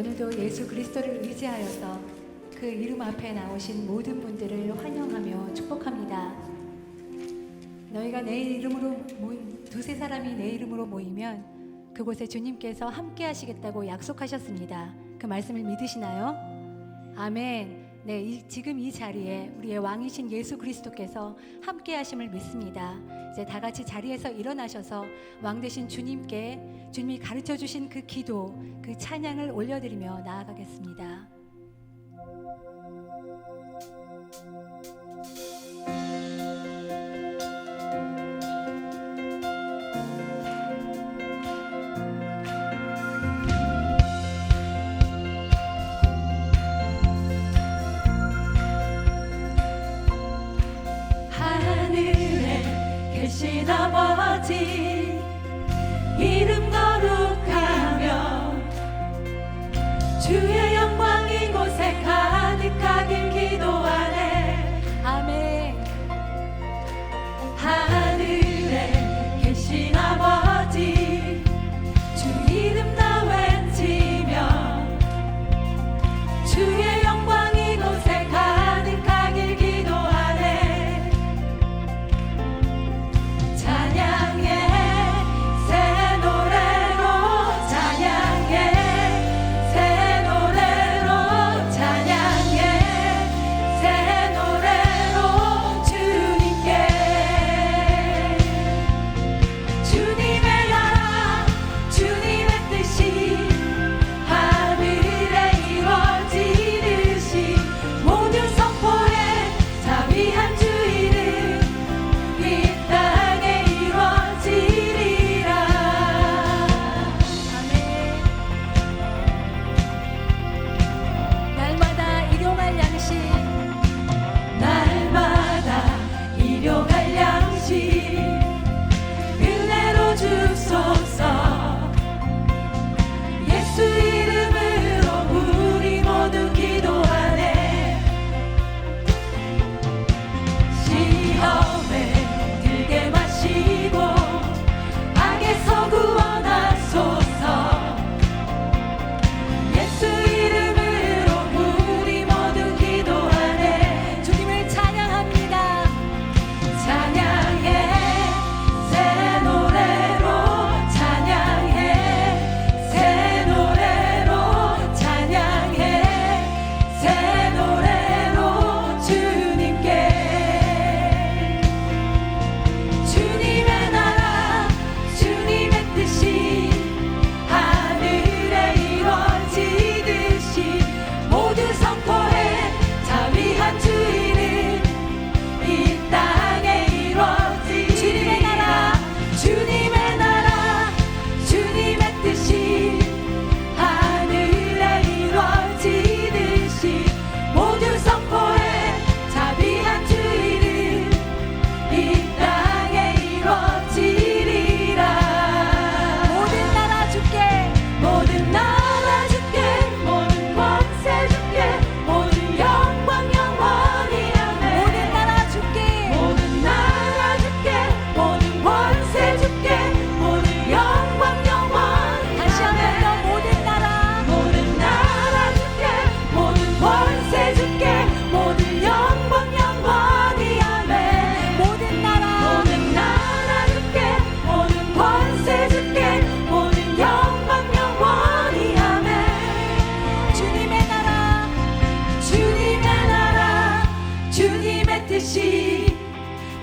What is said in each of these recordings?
오늘도 예수 그리스도를 의지하여서 그 이름 앞에 나오신 모든 분들을 환영하며 축복합니다. 너희가 내 이름으로 두세 사람이 내 이름으로 모이면 그곳에 주님께서 함께 하시겠다고 약속하셨습니다. 그 말씀을 믿으시나요? 아멘. 네, 지금 이 자리에 우리의 왕이신 예수 그리스도께서 함께 하심을 믿습니다. 이제 다 같이 자리에서 일어나셔서 왕 되신 주님께 주님이 가르쳐 주신 그 기도, 그 찬양을 올려드리며 나아가겠습니다. 계신 아버지 이름 거룩하며 주의 영광 이곳에 가득하길 기도하네. 아멘. 하늘에 계신 아버지 주 이름 다 외치며 주의 영광 이곳에 가득하길 기도하네.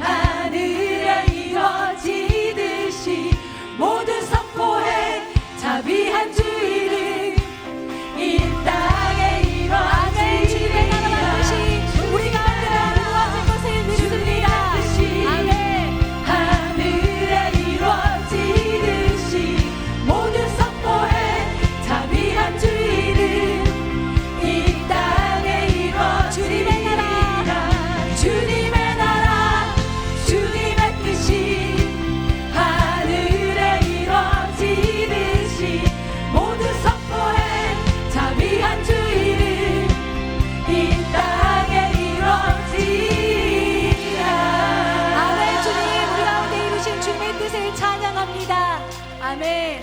하늘에 이루어지듯이 모두 선포해 자비한 주 이름 이 땅에 이루어지리라. 주님의 나라와 뜻이 우리 가운데 이루어질 것을 믿습니다. 아멘. 하늘에 이루어지듯이 모두 선포해 자비한 주 이름 이 땅에 이루어지리라. 주님의 나라 주님의 뜻이 하늘에 이루어지듯이 모두 선포해 자비한 주 이름 이 땅에 이루어지리라. 아멘. 주님 우리 가운데 이루신 주님의 뜻을 찬양합니다. 아멘.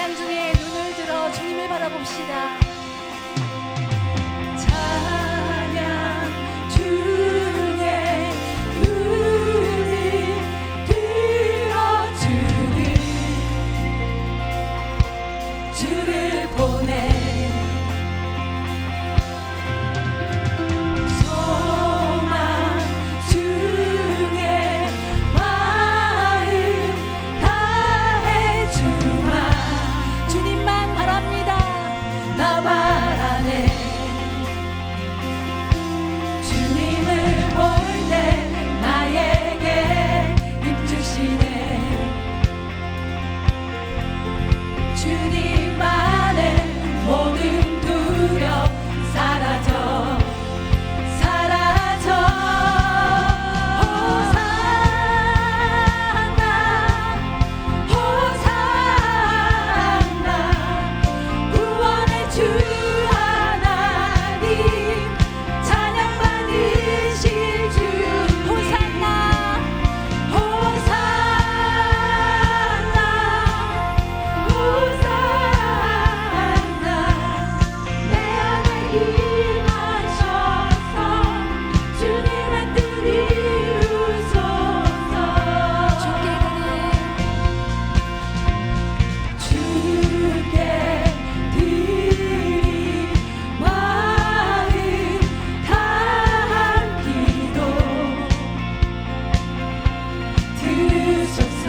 찬양 중에 눈을 들어 주님을 바라봅시다. 찬양 중에 눈을 들어 주를 보내 소망 중에 마음 다해 주마 주님만 바랍니다. 나 바라네 주님을 볼 때 나에게 힘주시네 주님 안에 모든 두려움 사라져 호산나 구원의 주 하나님 찬양 받으실 주 호산나 내 안에 임하셔서 주님의 뜻 이루소서 주께 드리 마음 다한 기도 들으소서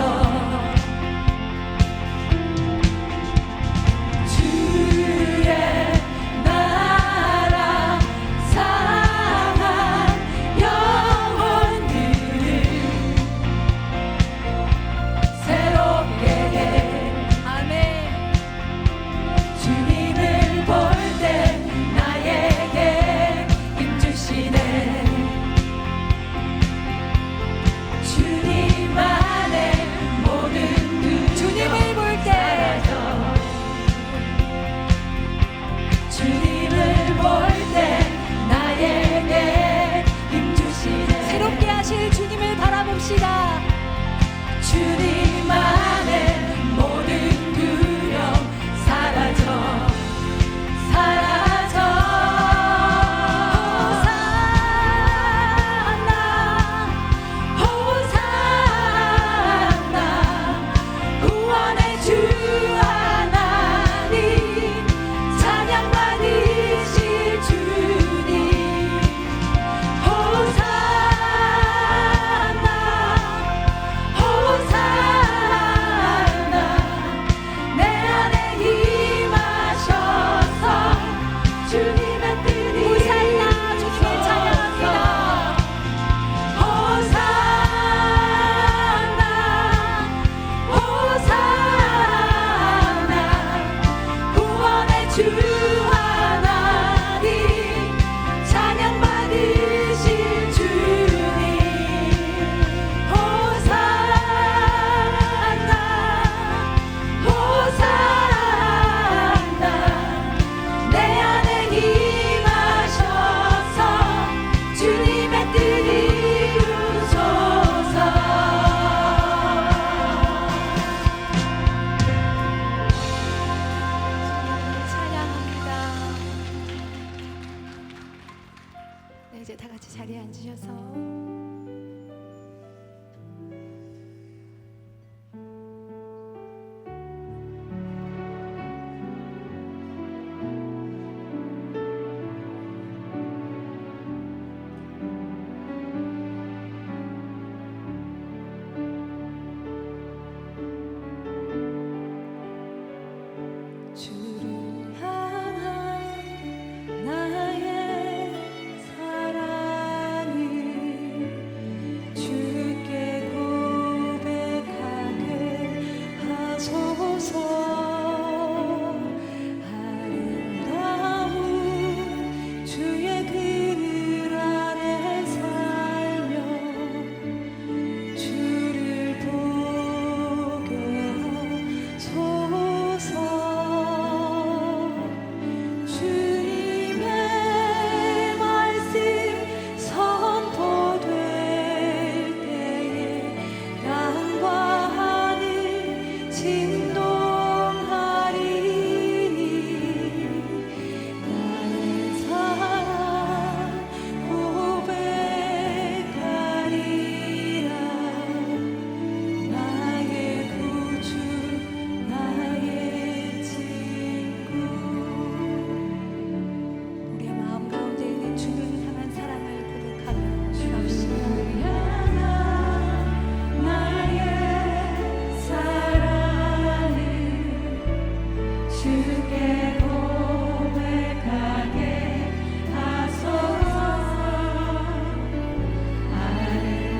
주의 나라 상한 영혼들을 새롭게 해 아멘. 주님을 볼 때 나에게 힘주시네 주님 안에 모든 두려움 주님을 볼 때 주님을 볼 때 나에게 힘주시네 새롭게 하실 주님을 바라봅시다. 주님 안에 모든 두려움 사라져 호산나 구원의 주 하나님 찬양 받으실 주님 호산나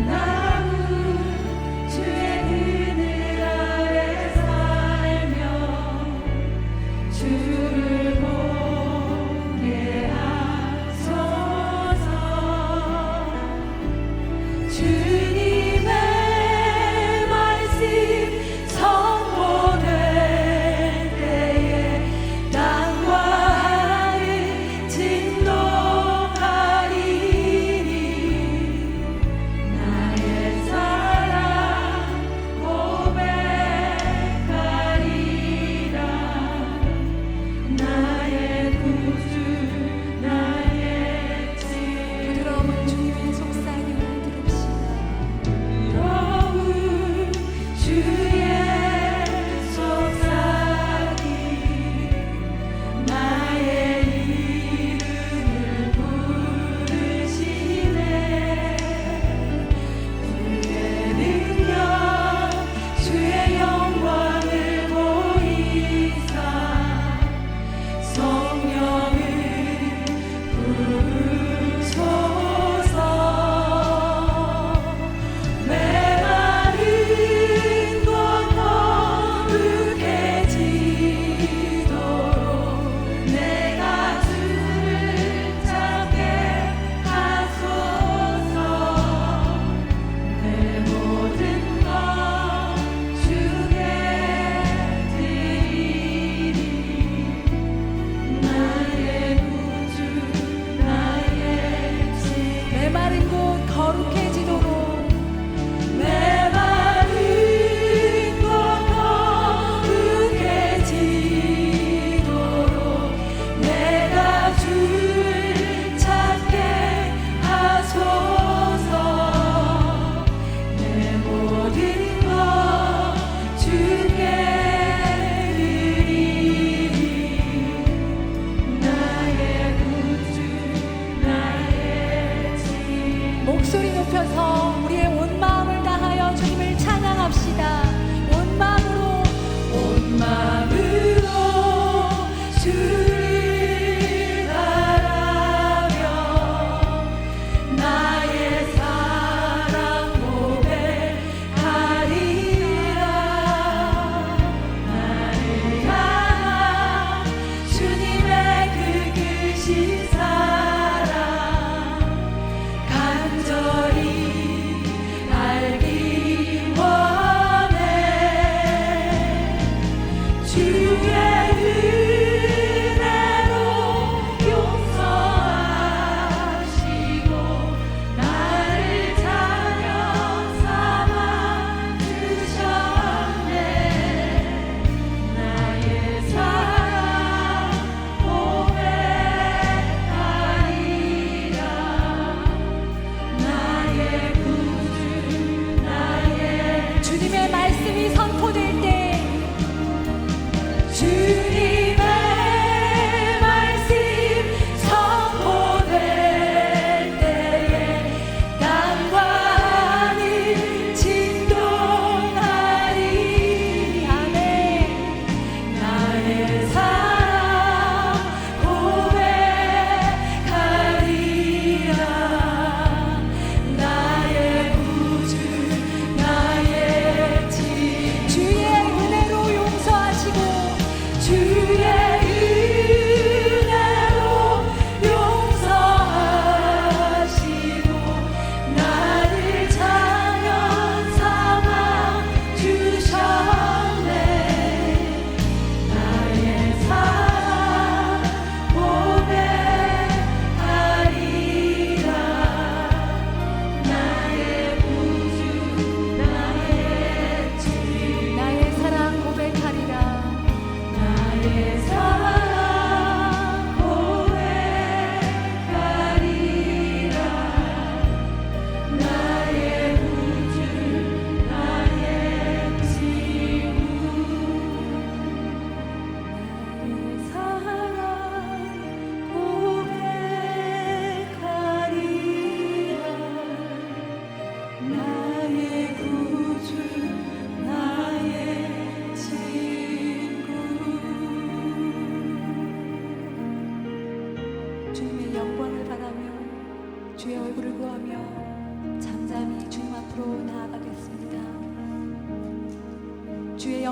나무 주의 그늘 아래 살며 주를 보게 하소서. 주님의 말씀 선포될 때에 땅과 하늘 진동하리니 나의 사랑 고백하리라. 나의 구주 나의 주 부드러움은 주님의 속삭임을 들읍시다.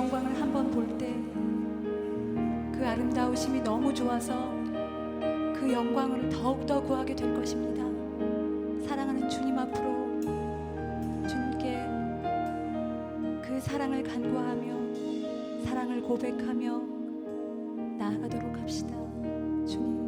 영광을 한번 볼 때 그 아름다우심이 너무 좋아서 그 영광을 더욱더 구하게 될 것입니다. 사랑하는 주님 앞으로 주님께 그 사랑을 간구하며 사랑을 고백하며 나아가도록 합시다. 주님.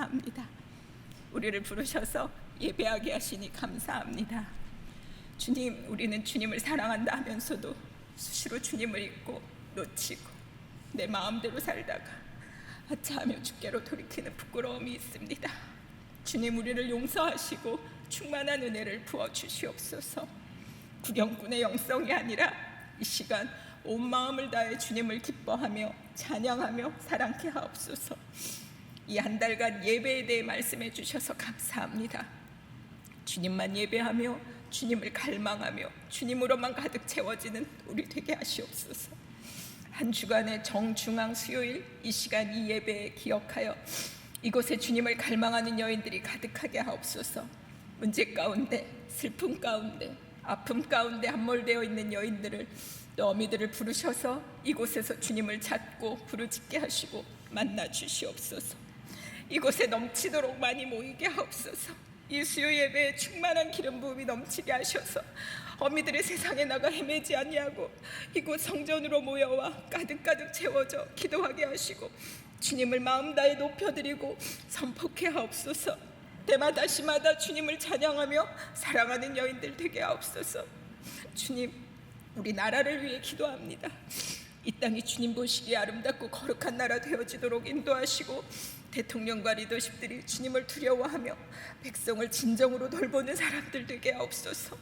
감사합니다. 우리를 부르셔서 예배하게 하시니 감사합니다. 주님, 우리는 주님을 사랑한다 하면서도 수시로 주님을 잊고 놓치고 내 마음대로 살다가 아차하며 주께로 돌이키는 부끄러움이 있습니다. 주님, 우리를 용서하시고 충만한 은혜를 부어주시옵소서. 구경꾼의 영성이 아니라 이 시간 온 마음을 다해 주님을 기뻐하며 찬양하며 사랑케 하옵소서. 이 한 달간 예배에 대해 말씀해 주셔서 감사합니다. 주님만 예배하며 주님을 갈망하며 주님으로만 가득 채워지는 우리 되게 하시옵소서. 한 주간의 정중앙 수요일 이 시간 이 예배에 기억하여 이곳에 주님을 갈망하는 여인들이 가득하게 하옵소서. 문제 가운데, 슬픔 가운데, 아픔 가운데 함몰되어 있는 여인들을 또 어미들을 부르셔서 이곳에서 주님을 찾고 부르짖게 하시고 만나 주시옵소서. 이곳에 넘치도록 많이 모이게 하옵소서. 이 수요 예배에 충만한 기름 부음이 넘치게 하셔서 어미들의 세상에 나가 헤매지 아니하고 이곳 성전으로 모여와 가득가득 채워져 기도하게 하시고 주님을 마음 다해 높여드리고 선포케 하옵소서. 때마다 시마다 주님을 찬양하며 사랑하는 여인들 되게 하옵소서. 주님, 우리 나라를 위해 기도합니다. 이 땅이 주님 보시기에 아름답고 거룩한 나라 되어지도록 인도하시고 대통령과 리더십들이 주님을 두려워하며 백성을 진정으로 돌보는 사람들 되게 하옵소서.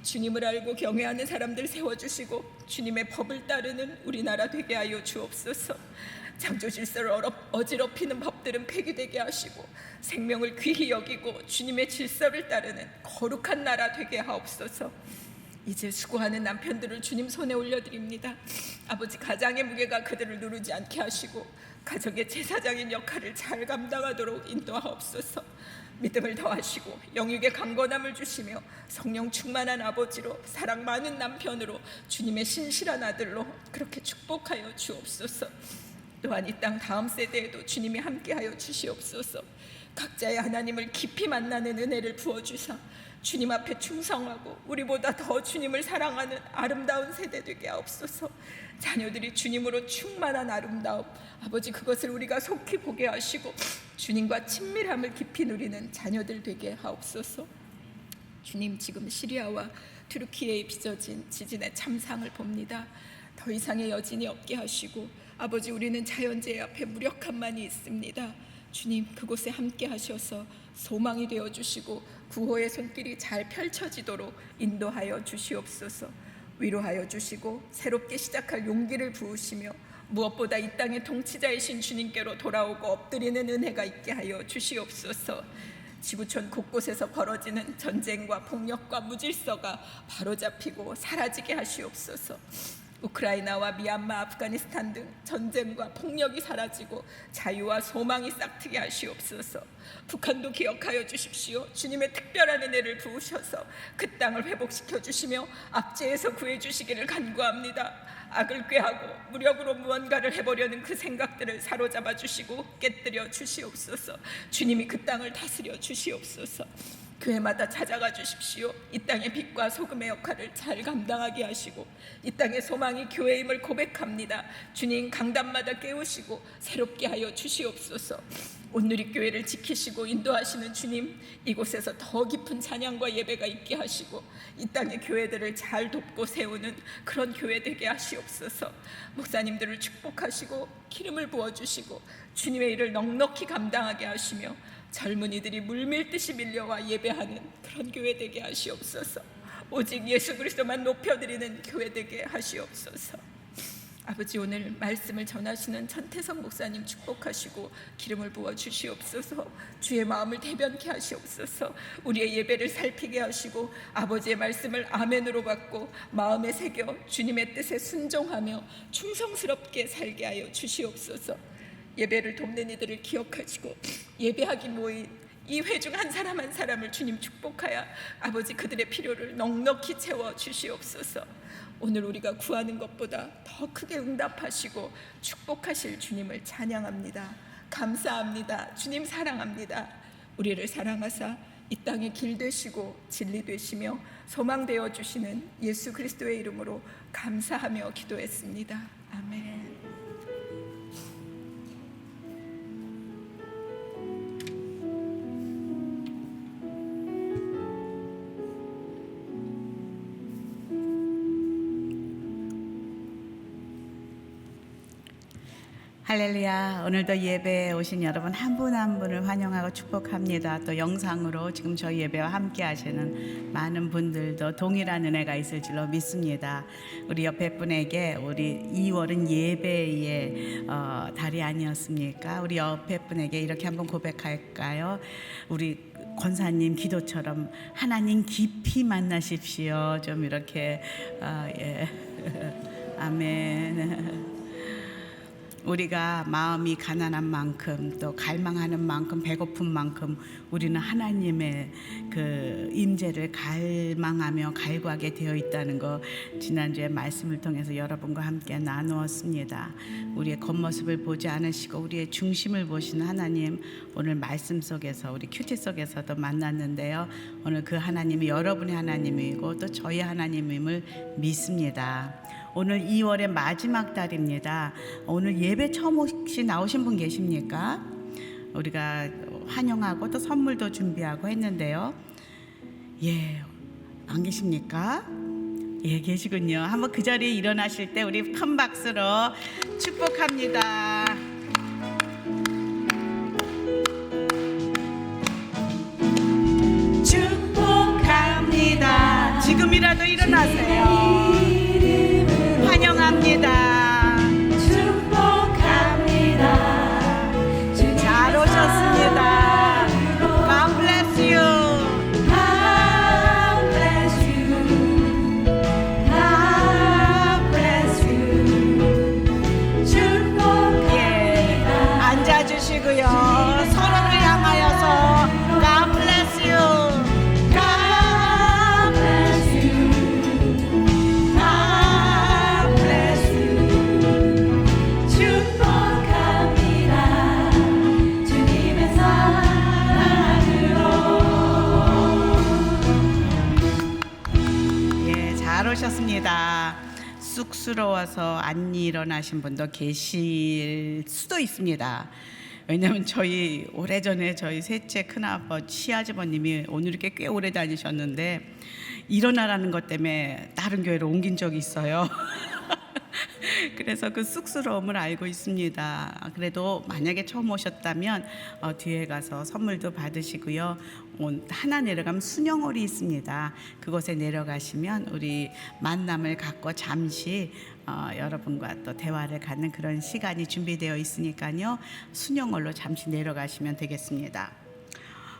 주님을 알고 경외하는 사람들 세워주시고 주님의 법을 따르는 우리나라 되게 하여 주옵소서. 창조 질서를 어지럽히는 법들은 폐기되게 하시고 생명을 귀히 여기고 주님의 질서를 따르는 거룩한 나라 되게 하옵소서. 이제 수고하는 남편들을 주님 손에 올려드립니다. 아버지, 가장의 무게가 그들을 누르지 않게 하시고 가정의 제사장인 역할을 잘 감당하도록 인도하옵소서. 믿음을 더하시고 영육의 강건함을 주시며 성령 충만한 아버지로 사랑 많은 남편으로 주님의 신실한 아들로 그렇게 축복하여 주옵소서. 또한 이 땅 다음 세대에도 주님이 함께하여 주시옵소서. 각자의 하나님을 깊이 만나는 은혜를 부어주사 주님 앞에 충성하고 우리보다 더 주님을 사랑하는 아름다운 세대 되게 하옵소서. 자녀들이 주님으로 충만한 아름다움, 아버지, 그것을 우리가 속히 보게 하시고 주님과 친밀함을 깊이 누리는 자녀들 되게 하옵소서. 주님, 지금 시리아와 투르키예에 빚어진 지진의 참상을 봅니다. 더 이상의 여진이 없게 하시고 아버지, 우리는 자연재해 앞에 무력함만이 있습니다. 주님, 그곳에 함께 하셔서 소망이 되어주시고 구호의 손길이 잘 펼쳐지도록 인도하여 주시옵소서. 위로하여 주시고 새롭게 시작할 용기를 부으시며 무엇보다 이 땅의 통치자이신 주님께로 돌아오고 엎드리는 은혜가 있게 하여 주시옵소서. 지구촌 곳곳에서 벌어지는 전쟁과 폭력과 무질서가 바로잡히고 사라지게 하시옵소서. 우크라이나와 미얀마, 아프가니스탄 등 전쟁과 폭력이 사라지고 자유와 소망이 싹트게 하시옵소서. 북한도 기억하여 주십시오. 주님의 특별한 은혜를 부으셔서 그 땅을 회복시켜 주시며 압제에서 구해 주시기를 간구합니다. 악을 꾀하고 무력으로 무언가를 해보려는 그 생각들을 사로잡아 주시고 깨뜨려 주시옵소서. 주님이 그 땅을 다스려 주시옵소서. 교회마다 찾아가 주십시오. 이 땅의 빛과 소금의 역할을 잘 감당하게 하시고 이 땅의 소망이 교회임을 고백합니다. 주님, 강단마다 깨우시고 새롭게 하여 주시옵소서. 온누리교회를 지키시고 인도하시는 주님, 이곳에서 더 깊은 찬양과 예배가 있게 하시고 이 땅의 교회들을 잘 돕고 세우는 그런 교회 되게 하시옵소서. 목사님들을 축복하시고 기름을 부어주시고 주님의 일을 넉넉히 감당하게 하시며 젊은이들이 물밀듯이 밀려와 예배하는 그런 교회 되게 하시옵소서. 오직 예수 그리스도만 높여드리는 교회 되게 하시옵소서. 아버지, 오늘 말씀을 전하시는 천태성 목사님 축복하시고 기름을 부어 주시옵소서. 주의 마음을 대변케 하시옵소서. 우리의 예배를 살피게 하시고 아버지의 말씀을 아멘으로 받고 마음에 새겨 주님의 뜻에 순종하며 충성스럽게 살게 하여 주시옵소서. 예배를 돕는 이들을 기억하시고 예배하기 모인 이 회중 한 사람 한 사람을 주님 축복하여 아버지, 그들의 필요를 넉넉히 채워 주시옵소서. 오늘 우리가 구하는 것보다 더 크게 응답하시고 축복하실 주님을 찬양합니다. 감사합니다. 주님 사랑합니다. 우리를 사랑하사 이 땅의 길 되시고 진리 되시며 소망 되어 주시는 예수 그리스도의 이름으로 감사하며 기도했습니다. 아멘. 할렐루야. 오늘도 예배에 오신 여러분 한 분 한 분을 환영하고 축복합니다. 또 영상으로 지금 저희 예배와 함께 하시는 많은 분들도 동일한 은혜가 있을 줄로 믿습니다. 우리 옆에 분에게 우리 2월은 예배의 달이 아니었습니까? 우리 옆에 분에게 이렇게 한번 고백할까요? 우리 권사님 기도처럼 하나님 깊이 만나십시오. 좀 이렇게 예. 아멘. 우리가 마음이 가난한 만큼 또 갈망하는 만큼 배고픈 만큼 우리는 하나님의 그 임재를 갈망하며 갈구하게 되어 있다는 거 지난주에 말씀을 통해서 여러분과 함께 나누었습니다. 우리의 겉모습을 보지 않으시고 우리의 중심을 보시는 하나님, 오늘 말씀 속에서 우리 큐티 속에서도 만났는데요. 오늘 그 하나님이 여러분의 하나님이고 또 저희 하나님임을 믿습니다. 오늘 2월의 마지막 달입니다. 오늘 예배 처음 혹시 나오신 분 계십니까? 우리가 환영하고 또 선물도 준비하고 했는데요. 예, 안 계십니까? 예, 계시군요. 한번 그 자리에 일어나실 때 우리 큰 박수로 축복합니다. 축복합니다. 지금이라도 일어나세요. 환영합니다. 축복합니다. 잘 오셨습니다. God bless you. God bless you. God bless you. 축복합니다. 예, 앉아주시고요. 서로를 향하여서 God bless you. God bless you. God bless you. 축복합니다. 주님의 사랑으로. 예, 잘 오셨습니다. 쑥스러워서 안 일어나신 분도 계실 수도 있습니다. 왜냐하면 저희 오래전에 저희 셋째 큰아버 시아주버님이 오늘 이렇게 꽤 오래 다니셨는데 일어나라는 것 때문에 다른 교회로 옮긴 적이 있어요. 그래서 그 쑥스러움을 알고 있습니다. 그래도 만약에 처음 오셨다면 뒤에 가서 선물도 받으시고요. 하나 내려가면 순영홀이 있습니다. 그곳에 내려가시면 우리 만남을 갖고 잠시 여러분과 또 대화를 갖는 그런 시간이 준비되어 있으니까요. 순영홀로 잠시 내려가시면 되겠습니다.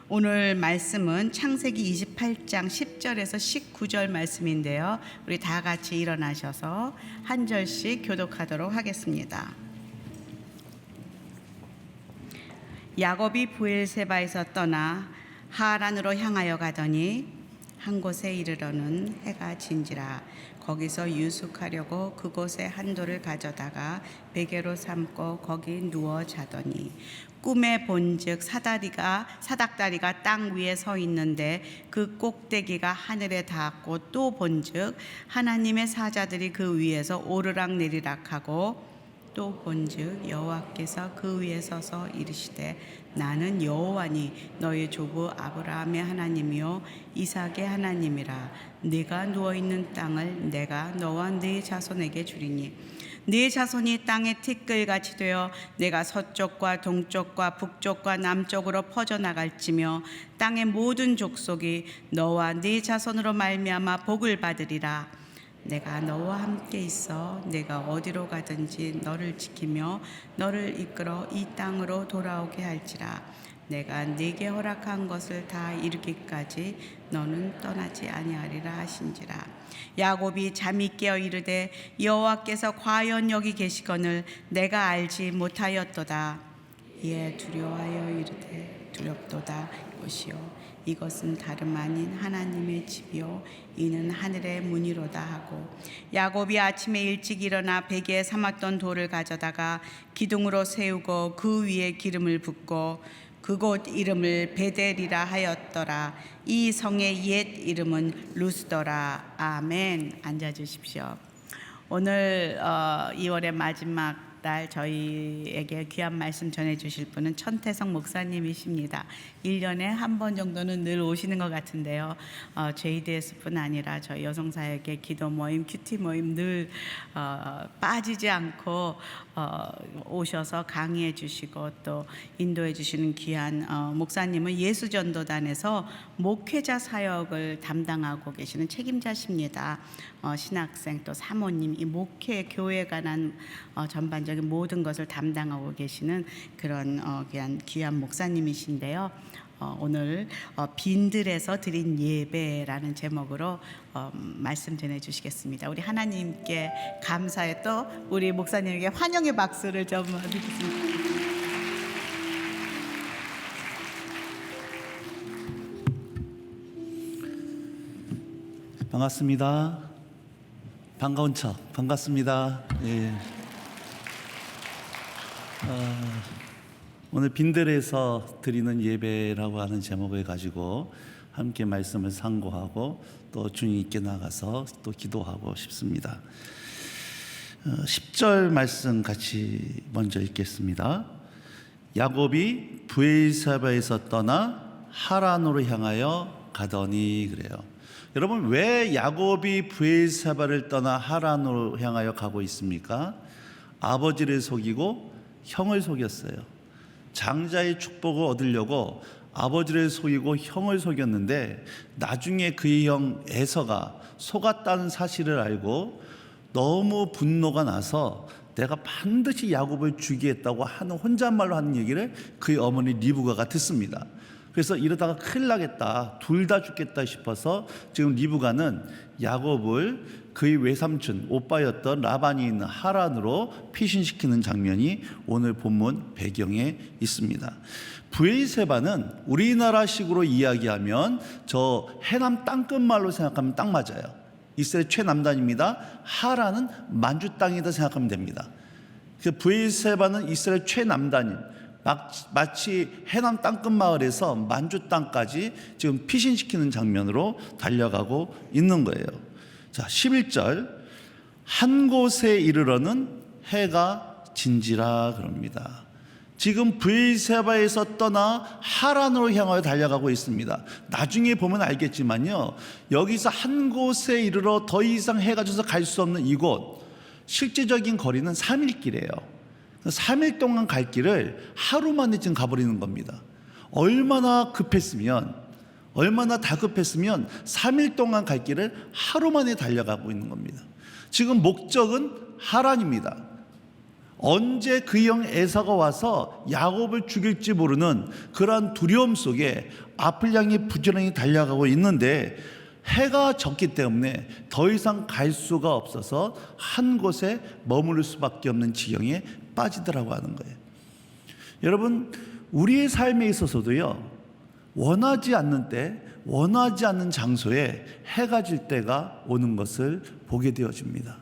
오늘 말씀은 창세기 28장 10절에서 19절 말씀인데요. 우리 다 같이 일어나셔서 한 절씩 교독하도록 하겠습니다. 야곱이 브엘세바에서 떠나 하란으로 향하여 가더니 한 곳에 이르러는 해가 진지라. 거기서 유숙하려고 그곳에 한 돌을 가져다가 베개로 삼고 거기 누워 자더니 꿈에 본즉 사닥다리가 땅 위에 서 있는데 그 꼭대기가 하늘에 닿았고 또 본즉 하나님의 사자들이 그 위에서 오르락 내리락 하고 또 본즉 여호와께서 그 위에 서서 이르시되 나는 여호와니 너희 조부 아브라함의 하나님이요 이삭의 하나님이라. 네가 누워있는 땅을 내가 너와 네 자손에게 주리니 네 자손이 땅의 티끌같이 되어 내가 서쪽과 동쪽과 북쪽과 남쪽으로 퍼져나갈지며 땅의 모든 족속이 너와 네 자손으로 말미암아 복을 받으리라. 내가 너와 함께 있어 내가 어디로 가든지 너를 지키며 너를 이끌어 이 땅으로 돌아오게 할지라. 내가 네게 허락한 것을 다 이루기까지 너는 떠나지 아니하리라 하신지라. 야곱이 잠이 깨어 이르되 여호와께서 과연 여기 계시거늘 내가 알지 못하였도다. 이에 두려워하여 이르되 두렵도다. 이것이요 이것은 다름 아닌 하나님의 집이요 이는 하늘의 문이로다 하고 야곱이 아침에 일찍 일어나 베개에 삼았던 돌을 가져다가 기둥으로 세우고 그 위에 기름을 붓고 그곳 이름을 베델이라 하였더라. 이 성의 옛 이름은 루스더라. 아멘. 앉아 주십시오. 오늘 2월의 마지막 날 저희에게 귀한 말씀 전해주실 분은 천태성 목사님이십니다. 1년에 한 번 정도는 늘 오시는 것 같은데요. JDS뿐 아니라 저희 여성사역의 기도 모임, 큐티 모임 늘 빠지지 않고 오셔서 강의해 주시고 또 인도해 주시는 귀한 목사님은 예수전도단에서 목회자 사역을 담당하고 계시는 책임자십니다. 신학생 또 사모님, 이 목회 교회에 관한 전반적인 모든 것을 담당하고 계시는 그런 귀한 목사님이신데요. 오늘 빈들에서 드린 예배라는 제목으로 말씀 전해주시겠습니다. 우리 하나님께 감사해 또 우리 목사님에게 환영의 박수를 좀 드리겠습니다. 반갑습니다. 반가운 척 반갑습니다. 예. 오늘 빈들에서 드리는 예배라고 하는 제목을 가지고 함께 말씀을 상고하고 또 주님께 나가서 또 기도하고 싶습니다. 10절 말씀 같이 먼저 읽겠습니다. 야곱이 브엘사바에서 떠나 하란으로 향하여 가더니 그래요. 여러분, 왜 야곱이 브엘사바를 떠나 하란으로 향하여 가고 있습니까? 아버지를 속이고 형을 속였어요. 장자의 축복을 얻으려고 아버지를 속이고 형을 속였는데 나중에 그의 형 에서가 속았다는 사실을 알고 너무 분노가 나서 내가 반드시 야곱을 죽이겠다고 하는 혼잣말로 하는 얘기를 그의 어머니 리브가가 듣습니다. 그래서 이러다가 큰일 나겠다, 둘 다 죽겠다 싶어서 지금 리브가는 야곱을 그의 외삼촌 오빠였던 라반이 있는 하란으로 피신시키는 장면이 오늘 본문 배경에 있습니다. 브엘세바는 우리나라식으로 이야기하면 저 해남 땅끝말로 생각하면 딱 맞아요. 이스라엘 최남단입니다. 하란은 만주 땅이다 생각하면 됩니다. 그 브엘세바는 이스라엘 최남단인, 마치 해남 땅끝 마을에서 만주 땅까지 지금 피신시키는 장면으로 달려가고 있는 거예요. 자, 11절, 한 곳에 이르러는 해가 진지라 그럽니다. 지금 브엘세바에서 떠나 하란으로 향하여 달려가고 있습니다. 나중에 보면 알겠지만요, 여기서 한 곳에 이르러 더 이상 해가 져서 갈 수 없는 이곳, 실제적인 거리는 3일 길이에요. 3일 동안 갈 길을 하루 만에 지금 가버리는 겁니다. 얼마나 다급했으면 3일 동안 갈 길을 하루 만에 달려가고 있는 겁니다. 지금 목적은 하란입니다. 언제 그 형 에사가 와서 야곱을 죽일지 모르는 그러한 두려움 속에 앞을 향해 부지런히 달려가고 있는데 해가 졌기 때문에 더 이상 갈 수가 없어서 한 곳에 머무를 수밖에 없는 지경에 빠지더라고 하는 거예요. 여러분, 우리의 삶에 있어서도요, 원하지 않는 때, 원하지 않는 장소에 해가 질 때가 오는 것을 보게 되어집니다.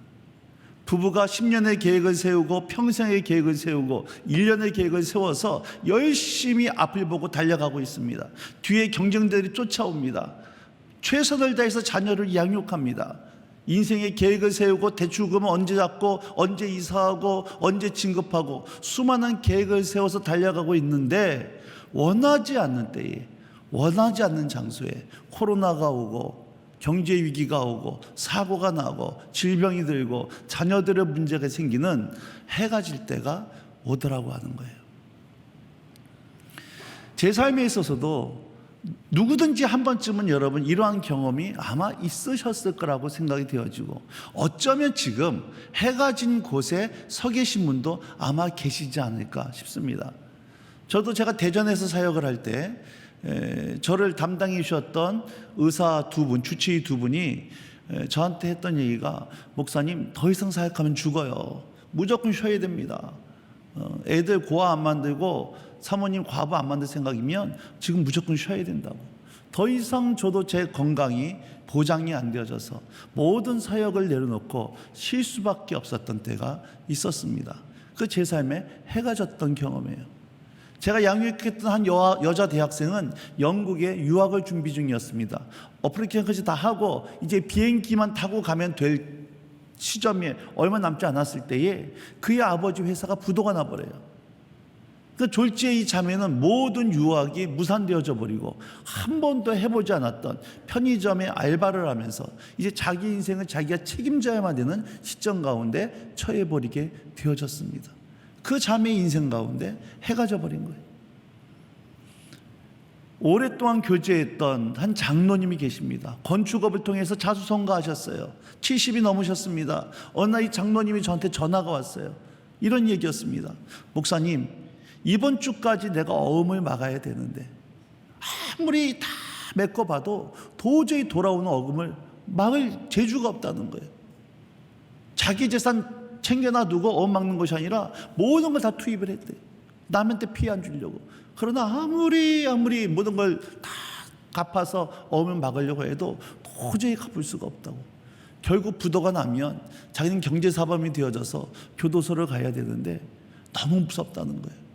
부부가 10년의 계획을 세우고 평생의 계획을 세우고 1년의 계획을 세워서 열심히 앞을 보고 달려가고 있습니다. 뒤에 경쟁들이 쫓아옵니다. 최선을 다해서 자녀를 양육합니다. 인생의 계획을 세우고 대출금은 언제 잡고 언제 이사하고 언제 진급하고 수많은 계획을 세워서 달려가고 있는데 원하지 않는 때에, 원하지 않는 장소에 코로나가 오고 경제 위기가 오고 사고가 나고 질병이 들고 자녀들의 문제가 생기는 해가 질 때가 오더라고 하는 거예요. 제 삶에 있어서도 누구든지 한 번쯤은 여러분 이러한 경험이 아마 있으셨을 거라고 생각이 되어지고, 어쩌면 지금 해가 진 곳에 서 계신 분도 아마 계시지 않을까 싶습니다. 저도 제가 대전에서 사역을 할 때 저를 담당해 주셨던 의사 두 분, 주치의 두 분이 저한테 했던 얘기가, 목사님 더 이상 사역하면 죽어요. 무조건 쉬어야 됩니다. 애들 고아 안 만들고 사모님 과부 안 만들 생각이면 지금 무조건 쉬어야 된다고. 더 이상 저도 제 건강이 보장이 안 되어져서 모든 사역을 내려놓고 쉴 수밖에 없었던 때가 있었습니다. 그 제 삶에 해가 졌던 경험이에요. 제가 양육했던 한 여자 대학생은 영국에 유학을 준비 중이었습니다. 어플리케이션까지 다 하고 이제 비행기만 타고 가면 될 시점에 얼마 남지 않았을 때에 그의 아버지 회사가 부도가 나버려요. 그 졸지의 이 자매는 모든 유학이 무산되어져 버리고 한 번도 해보지 않았던 편의점에 알바를 하면서 이제 자기 인생을 자기가 책임져야만 되는 시점 가운데 처해버리게 되어졌습니다. 그 자매의 인생 가운데 해가 져버린 거예요. 오랫동안 교제했던 한 장로님이 계십니다. 건축업을 통해서 자수성가하셨어요. 70이 넘으셨습니다. 어느 날 이 장로님이 저한테 전화가 왔어요. 이런 얘기였습니다. 목사님, 이번 주까지 내가 어음을 막아야 되는데 아무리 다 메꿔봐도 도저히 돌아오는 어음을 막을 재주가 없다는 거예요. 자기 재산 챙겨놔두고 어음 막는 것이 아니라 모든 걸 다 투입을 했대요. 남한테 피해 안 주려고. 그러나 아무리 모든 걸 다 갚아서 어음을 막으려고 해도 도저히 갚을 수가 없다고. 결국 부도가 나면 자기는 경제사범이 되어져서 교도소를 가야 되는데 너무 무섭다는 거예요.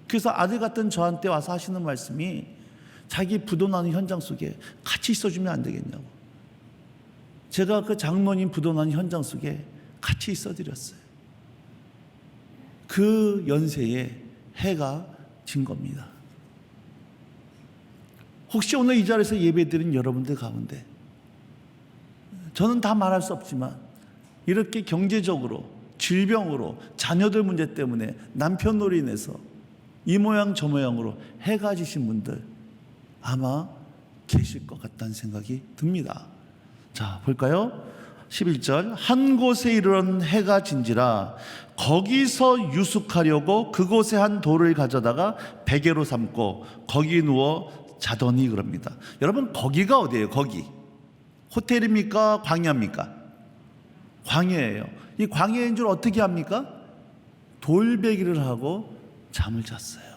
그래서 아들 같은 저한테 와서 하시는 말씀이 자기 부도 나는 현장 속에 같이 있어주면 안 되겠냐고. 제가 그 장로님 부도 나는 현장 속에 같이 있어드렸어요. 그 연세에 해가 진 겁니다. 혹시 오늘 이 자리에서 예배드린 여러분들 가운데 저는 다 말할 수 없지만 이렇게 경제적으로 질병으로 자녀들 문제 때문에 남편으로 인해서 이 모양 저 모양으로 해가 지신 분들 아마 계실 것 같다는 생각이 듭니다. 자, 볼까요? 11절, 한 곳에 이르러는 해가 진지라 거기서 유숙하려고 그곳에 한 돌을 가져다가 베개로 삼고 거기 누워 자더니 그럽니다. 여러분, 거기가 어디예요? 거기 호텔입니까? 광야입니까? 광야예요. 이 광야인 줄 어떻게 합니까? 돌베기를 하고 잠을 잤어요.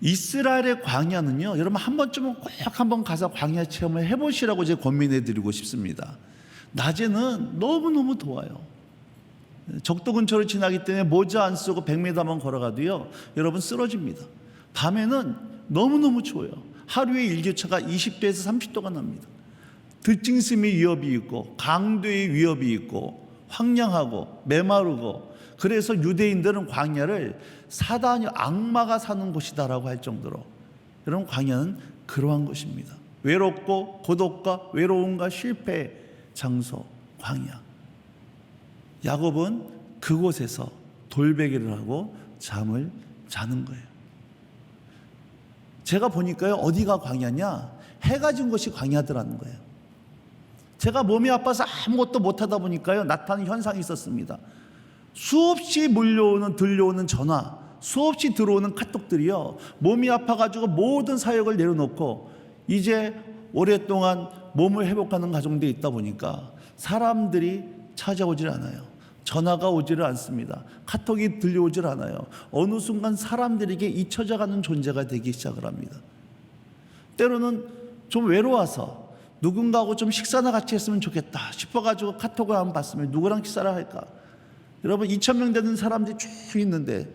이스라엘의 광야는요, 여러분 한 번쯤은 꼭 한번 가서 광야 체험을 해보시라고 제가 권면해 드리고 싶습니다. 낮에는 너무너무 더워요. 적도 근처를 지나기 때문에 모자 안 쓰고 100m만 걸어가도요, 여러분 쓰러집니다. 밤에는 너무너무 추워요. 하루에 일교차가 20도에서 30도가 납니다. 들짐승의 위협이 있고 강도의 위협이 있고 황량하고 메마르고, 그래서 유대인들은 광야를 사단이 악마가 사는 곳이다라고 할 정도로, 여러분 광야는 그러한 곳입니다. 외롭고 고독과 외로움과 실패의 장소 광야. 야곱은 그곳에서 돌베개를 하고 잠을 자는 거예요. 제가 보니까요, 어디가 광야냐, 해가 진 곳이 광야더라는 거예요. 제가 몸이 아파서 아무것도 못하다 보니까요, 나타나는 현상이 있었습니다. 수없이 들려오는 전화, 수없이 들어오는 카톡들이요, 몸이 아파가지고 모든 사역을 내려놓고 이제 오랫동안 몸을 회복하는 가정들이 있다 보니까 사람들이 찾아오질 않아요. 전화가 오지를 않습니다. 카톡이 들려오질 않아요. 어느 순간 사람들에게 잊혀져가는 존재가 되기 시작을 합니다. 때로는 좀 외로워서 누군가하고 좀 식사나 같이 했으면 좋겠다 싶어가지고 카톡을 한번 봤으면 누구랑 식사를 할까? 여러분 2,000명 되는 사람들이 쭉 있는데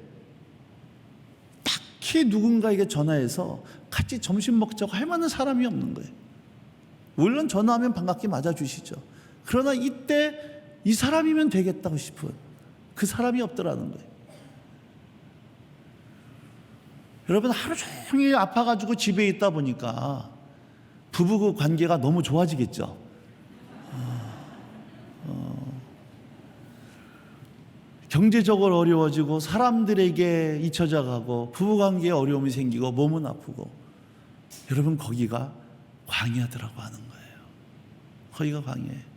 딱히 누군가에게 전화해서 같이 점심 먹자고 할 만한 사람이 없는 거예요. 물론 전화하면 반갑게 맞아주시죠. 그러나 이때 이 사람이면 되겠다고 싶은 그 사람이 없더라는 거예요. 여러분 하루 종일 아파가지고 집에 있다 보니까 부부 관계가 너무 좋아지겠죠. 경제적으로 어려워지고 사람들에게 잊혀져 가고 부부관계에 어려움이 생기고 몸은 아프고, 여러분 거기가 광야더라고 하는 거예요. 거기가 광야예요.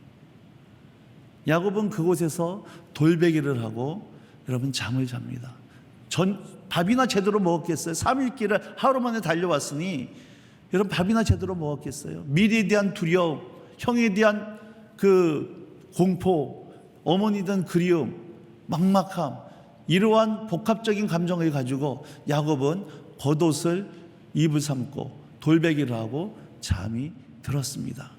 야곱은 그곳에서 돌베개를 하고 여러분 잠을 잡니다. 밥이나 제대로 먹었겠어요? 3일길을 하루 만에 달려왔으니 여러분 밥이나 제대로 먹었겠어요? 미래에 대한 두려움, 형에 대한 그 공포, 어머니에 대한 그리움, 막막함, 이러한 복합적인 감정을 가지고 야곱은 겉옷을 입을 삼고 돌베개를 하고 잠이 들었습니다.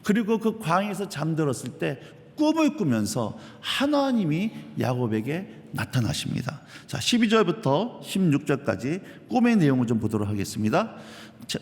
그리고 그 광야에서 잠들었을 때 꿈을 꾸면서 하나님이 야곱에게 나타나십니다. 자, 12절부터 16절까지 꿈의 내용을 좀 보도록 하겠습니다.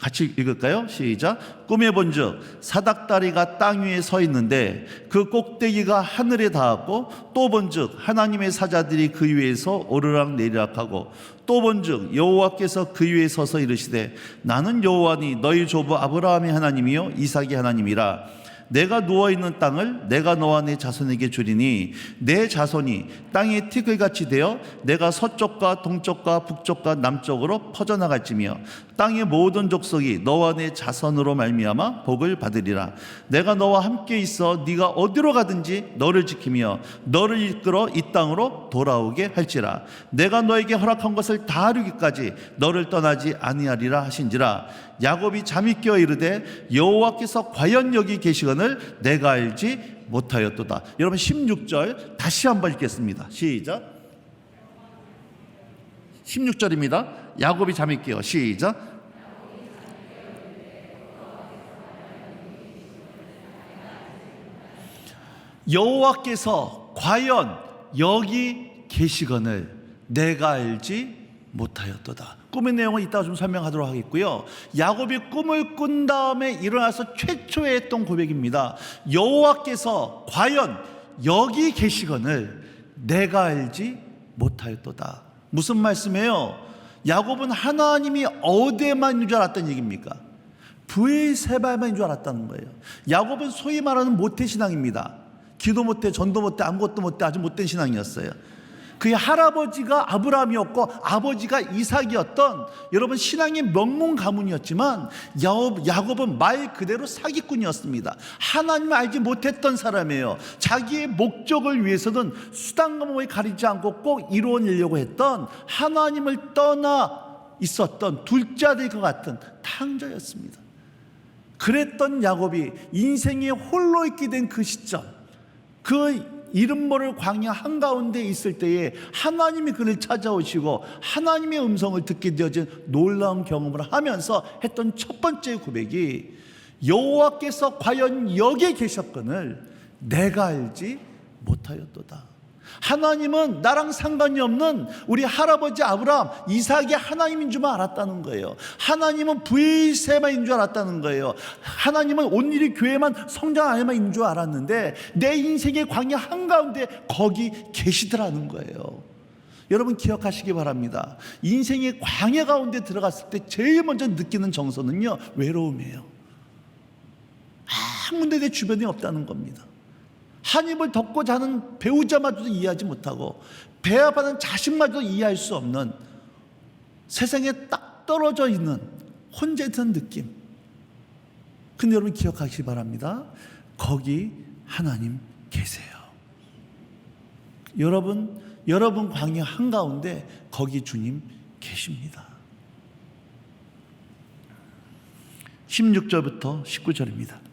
같이 읽을까요? 시작. 꿈에 본즉 사닥다리가 땅 위에 서 있는데 그 꼭대기가 하늘에 닿았고, 또 본즉 하나님의 사자들이 그 위에서 오르락 내리락 하고, 또 본즉 여호와께서 그 위에 서서 이르시되 나는 여호와니 너희 조부 아브라함의 하나님이요 이삭의 하나님이라. 내가 누워있는 땅을 내가 너와 내 자손에게 주리니 내 자손이 땅의 티끌같이 되어 내가 서쪽과 동쪽과 북쪽과 남쪽으로 퍼져나갈지며 땅의 모든 족속이 너와 내 자손으로 말미암아 복을 받으리라. 내가 너와 함께 있어 네가 어디로 가든지 너를 지키며 너를 이끌어 이 땅으로 돌아오게 할지라. 내가 너에게 허락한 것을 다 이루기까지 너를 떠나지 아니하리라 하신지라. 야곱이 잠이 깨어 이르되 여호와께서 과연 여기 계시거늘 내가 알지 못하였도다. 여러분 16절 다시 한번 읽겠습니다. 시작. 16절입니다. 야곱이 잠이 깨어. 시작. 여호와께서 과연 여기 계시거늘 내가 알지 못하였도다. 꿈의 내용은 이따가 좀 설명하도록 하겠고요. 야곱이 꿈을 꾼 다음에 일어나서 최초에 했던 고백입니다. 여호와께서 과연 여기 계시거늘 내가 알지 못하였도다. 무슨 말씀이에요? 야곱은 하나님이 어디에만 있는 줄 알았다는 얘기입니까? 브엘세바에만 있는 줄 알았다는 거예요. 야곱은 소위 말하는 모태신앙입니다. 기도 못해, 전도 못해, 아무것도 못해, 아주 못된 신앙이었어요. 그의 할아버지가 아브라함이었고 아버지가 이삭이었던, 여러분 신앙의 명문 가문이었지만 야곱은 말 그대로 사기꾼이었습니다. 하나님을 알지 못했던 사람이에요. 자기의 목적을 위해서는 수단과 몸을 가리지 않고 꼭 이루어내려고 했던, 하나님을 떠나 있었던 둘째 아들일 것 같은 탕자였습니다. 그랬던 야곱이 인생에 홀로 있게 된 그 시점, 그 이름 모를 광야 한가운데 있을 때에 하나님이 그를 찾아오시고 하나님의 음성을 듣게 되어진 놀라운 경험을 하면서 했던 첫 번째 고백이 여호와께서 과연 여기에 계셨거늘 내가 알지 못하였도다. 하나님은 나랑 상관이 없는 우리 할아버지 아브라함, 이삭의 하나님인 줄만 알았다는 거예요. 하나님은 브엘세바인 줄 알았다는 거예요. 하나님은 온일이 교회만 성장 안에만 있는 줄 알았는데 내 인생의 광야 한가운데 거기 계시더라는 거예요. 여러분 기억하시기 바랍니다. 인생의 광야 가운데 들어갔을 때 제일 먼저 느끼는 정서는요, 외로움이에요. 아무데 내 주변에 없다는 겁니다. 한 입을 덮고 자는 배우자마저도 이해하지 못하고 배아파는 자식마저도 이해할 수 없는, 세상에 딱 떨어져 있는 혼자 있는 느낌. 근데 여러분 기억하시기 바랍니다. 거기 하나님 계세요. 여러분 광야 한가운데 거기 주님 계십니다. 16절부터 19절입니다.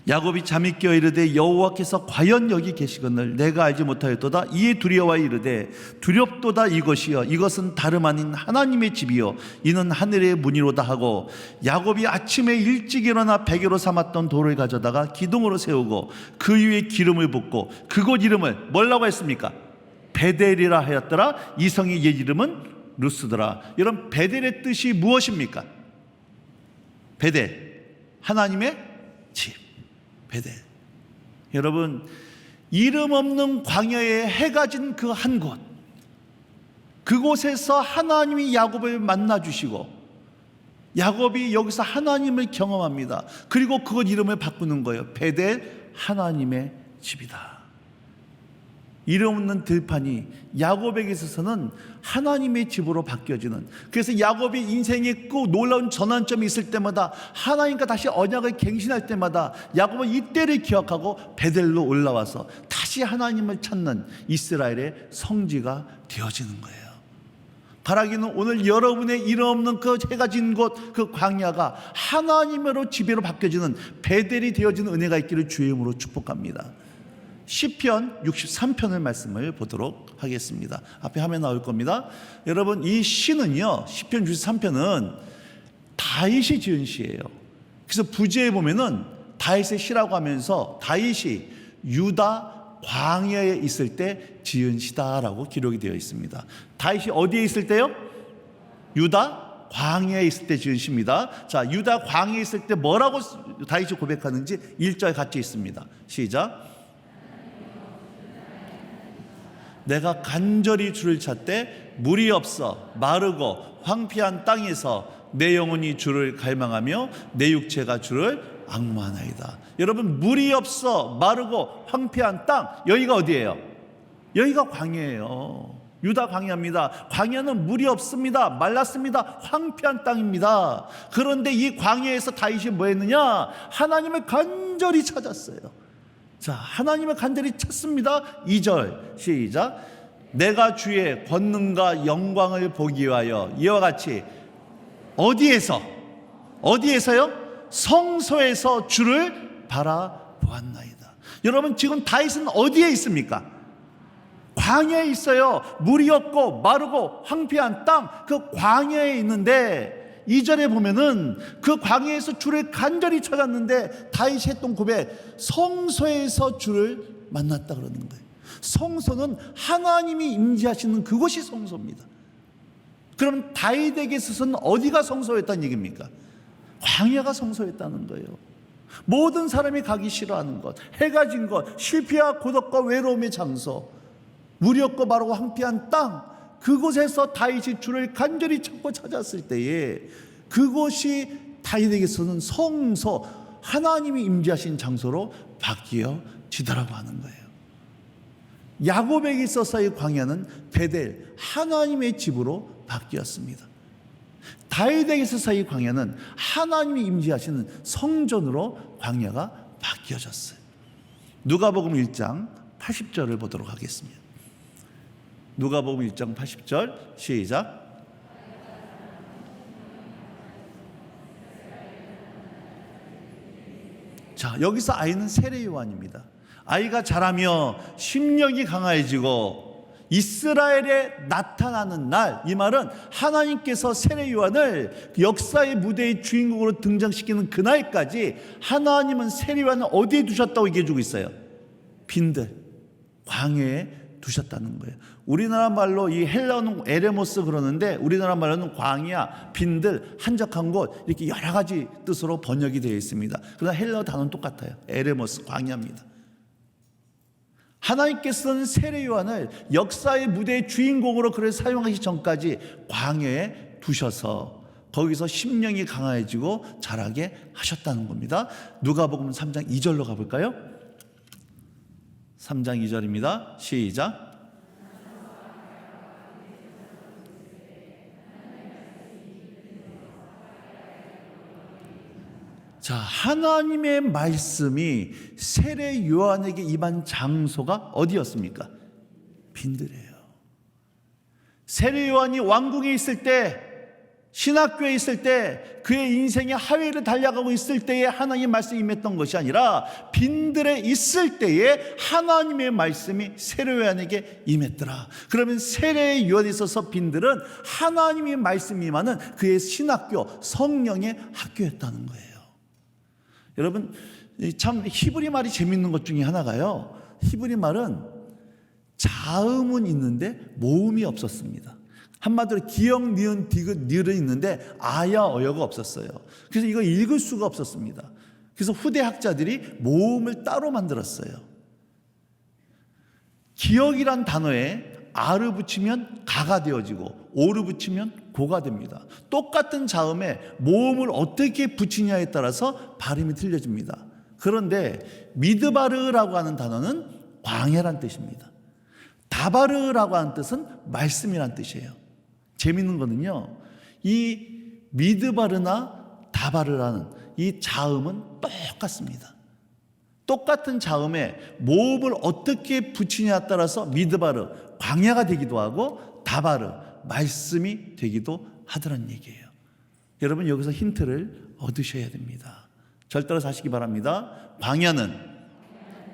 야곱이 잠이 깨어 이르되 여호와께서 과연 여기 계시거늘 내가 알지 못하였도다. 이에 두려워 이르되 두렵도다. 이것이여 이것은 다름 아닌 하나님의 집이요 이는 하늘의 문이로다 하고, 야곱이 아침에 일찍 일어나 베개로 삼았던 돌을 가져다가 기둥으로 세우고 그 위에 기름을 붓고 그곳 이름을 뭐라고 했습니까? 베델이라 하였더라. 이 성의 옛 이름은 루스더라. 여러분 베델의 뜻이 무엇입니까? 베델, 하나님의 집. 베델. 여러분 이름 없는 광야에 해가 진 그 한 곳, 그곳에서 하나님이 야곱을 만나 주시고 야곱이 여기서 하나님을 경험합니다. 그리고 그곳 이름을 바꾸는 거예요. 베델, 하나님의 집이다. 이름 없는 들판이 야곱에게 있어서는 하나님의 집으로 바뀌어지는, 그래서 야곱이 인생에 꼭 놀라운 전환점이 있을 때마다, 하나님과 다시 언약을 갱신할 때마다 야곱은 이때를 기억하고 베델로 올라와서 다시 하나님을 찾는 이스라엘의 성지가 되어지는 거예요. 바라기는 오늘 여러분의 이름 없는 그 해가 진 곳, 그 광야가 하나님으로 지배로 바뀌어지는 베델이 되어지는 은혜가 있기를 주의 이름으로 축복합니다. 시편 63편의 말씀을 보도록 하겠습니다. 앞에 화면 나올 겁니다. 여러분 이 시는요, 시편 63편은 다윗이 지은 시예요. 그래서 부제에 보면은 다윗의 시라고 하면서 다윗이 유다 광야에 있을 때 지은 시다라고 기록이 되어 있습니다. 다윗이 어디에 있을 때요? 유다 광야에 있을 때 지은 시입니다. 자, 유다 광야에 있을 때 뭐라고 다윗이 고백하는지 1절 같이 있습니다. 시작. 내가 간절히 주를 찾되 물이 없어 마르고 황폐한 땅에서 내 영혼이 주를 갈망하며 내 육체가 주를 앙모하나이다. 여러분, 물이 없어 마르고 황폐한 땅, 여기가 어디예요? 여기가 광야예요. 유다 광야입니다. 광야는 물이 없습니다. 말랐습니다. 황폐한 땅입니다. 그런데 이 광야에서 다윗이 뭐 했느냐? 하나님을 간절히 찾았어요. 자, 하나님을 간절히 찾습니다. 2절 시작. 내가 주의 권능과 영광을 보기 위하여 이와 같이 어디에서요? 성소에서 주를 바라보았나이다. 여러분, 지금 다윗은 어디에 있습니까? 광야에 있어요. 물이 없고 마르고 황폐한 땅, 그 광야에 있는데 2절에 보면은 그 광야에서 주를 간절히 찾았는데 다윗이 했던 고백, 성소에서 주를 만났다 그러는 거예요. 성소는 하나님이 임재하시는 그곳이 성소입니다. 그럼 다윗에게 있어서는 어디가 성소였다는 얘기입니까? 광야가 성소였다는 거예요. 모든 사람이 가기 싫어하는 것, 해가 진 것, 실패와 고독과 외로움의 장소, 물이 없고 마르고 황폐한 땅, 그곳에서 다윗이 주를 간절히 찾고 찾았을 때에 그곳이 다윗에게서는 성소, 하나님이 임재하신 장소로 바뀌어지더라고 하는 거예요. 야곱에게 있어서의 광야는 베델, 하나님의 집으로 바뀌었습니다. 다윗에게 있어서의 광야는 하나님이 임재하시는 성전으로 광야가 바뀌어졌어요. 누가복음 1장 80절을 보도록 하겠습니다. 누가복음 1장 80절 시작. 자, 여기서 아이는 세례 요한입니다. 아이가 자라며 심령이 강해지고 이스라엘에 나타나는 날, 이 말은 하나님께서 세례 요한을 역사의 무대의 주인공으로 등장시키는 그날까지 하나님은 세례 요한을 어디에 두셨다고 얘기해 주고 있어요? 빈들, 광야에 두셨다는 거예요. 우리나라 말로 이 헬라어는 에레모스 그러는데 우리나라 말로는 광야, 빈들, 한적한 곳, 이렇게 여러 가지 뜻으로 번역이 되어 있습니다. 그러나 헬라어 단어는 똑같아요. 에레모스, 광야입니다. 하나님께서는 세례 요한을 역사의 무대의 주인공으로 그를 사용하기 전까지 광야에 두셔서 거기서 심령이 강해지고 자라게 하셨다는 겁니다. 누가복음 3장 2절로 가볼까요? 3장 2절입니다. 시작. 자, 하나님의 말씀이 세례 요한에게 임한 장소가 어디였습니까? 빈들이에요. 세례 요한이 왕궁에 있을 때, 신학교에 있을 때, 그의 인생의 하회를 달려가고 있을 때에 하나님의 말씀이 임했던 것이 아니라 빈들에 있을 때에 하나님의 말씀이 세례 요한에게 임했더라. 그러면 세례 요한에 있어서 빈들은 하나님의 말씀이 임하는 그의 신학교, 성령의 학교였다는 거예요. 여러분, 참 히브리 말이 재밌는 것 중에 하나가요, 히브리 말은 자음은 있는데 모음이 없었습니다. 한마디로 기역, 니은, 디귿, 니을은 있는데 아야, 어여가 없었어요. 그래서 이거 읽을 수가 없었습니다. 그래서 후대 학자들이 모음을 따로 만들었어요. 기역이란 단어에 아를 붙이면 가가 되어지고 오를 붙이면 고가 됩니다. 똑같은 자음에 모음을 어떻게 붙이냐에 따라서 발음이 틀려집니다. 그런데 미드바르라고 하는 단어는 광야란 뜻입니다. 다바르라고 하는 뜻은 말씀이란 뜻이에요. 재밌는 거는요, 이 미드바르나 다바르라는 이 자음은 똑같습니다. 똑같은 자음에 모음을 어떻게 붙이냐에 따라서 미드바르, 광야가 되기도 하고 다바르, 말씀이 되기도 하더란 얘기예요. 여러분, 여기서 힌트를 얻으셔야 됩니다. 절대로 사시기 바랍니다. 광야는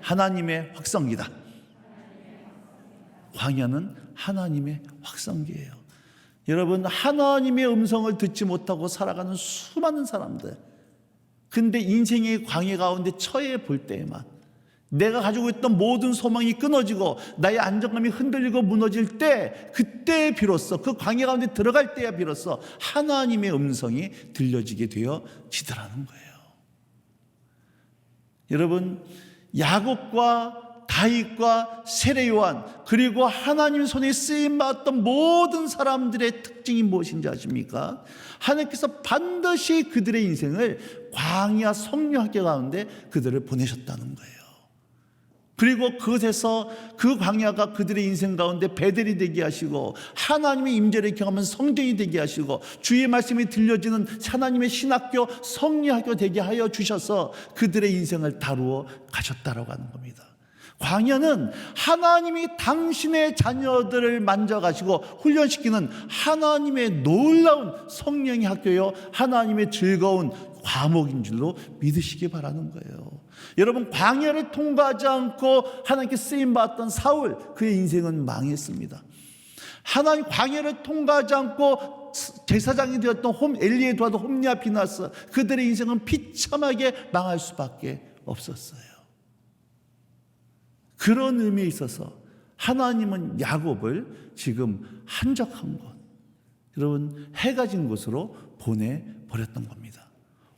하나님의 확성기다. 광야는 하나님의 확성기예요. 여러분, 하나님의 음성을 듣지 못하고 살아가는 수많은 사람들, 근데 인생의 광야 가운데 처해 볼 때에만 내가 가지고 있던 모든 소망이 끊어지고 나의 안정감이 흔들리고 무너질 때, 그때 비로소, 그 광야 가운데 들어갈 때야 비로소 하나님의 음성이 들려지게 되어지더라는 거예요. 여러분, 야곱과 다윗과 세례 요한, 그리고 하나님 손에 쓰임 받았던 모든 사람들의 특징이 무엇인지 아십니까? 하나님께서 반드시 그들의 인생을 광야 성령학교 가운데 그들을 보내셨다는 거예요. 그리고 그것에서 그 광야가 그들의 인생 가운데 베델이 되게 하시고, 하나님의 임재를 경험하는 성전이 되게 하시고, 주의 말씀이 들려지는 하나님의 신학교 성리학교 되게 하여 주셔서 그들의 인생을 다루어 가셨다라고 하는 겁니다. 광야는 하나님이 당신의 자녀들을 만져가시고 훈련시키는 하나님의 놀라운 성령의 학교요, 하나님의 즐거운 과목인 줄로 믿으시기 바라는 거예요. 여러분, 광야를 통과하지 않고 하나님께 쓰임받았던 사울, 그의 인생은 망했습니다. 하나님 광야를 통과하지 않고 제사장이 되었던 엘리에 도와도 홈리와 비나스, 그들의 인생은 비참하게 망할 수밖에 없었어요. 그런 의미에 있어서 하나님은 야곱을 지금 한적한 곳, 여러분 해가 진 곳으로 보내버렸던 겁니다.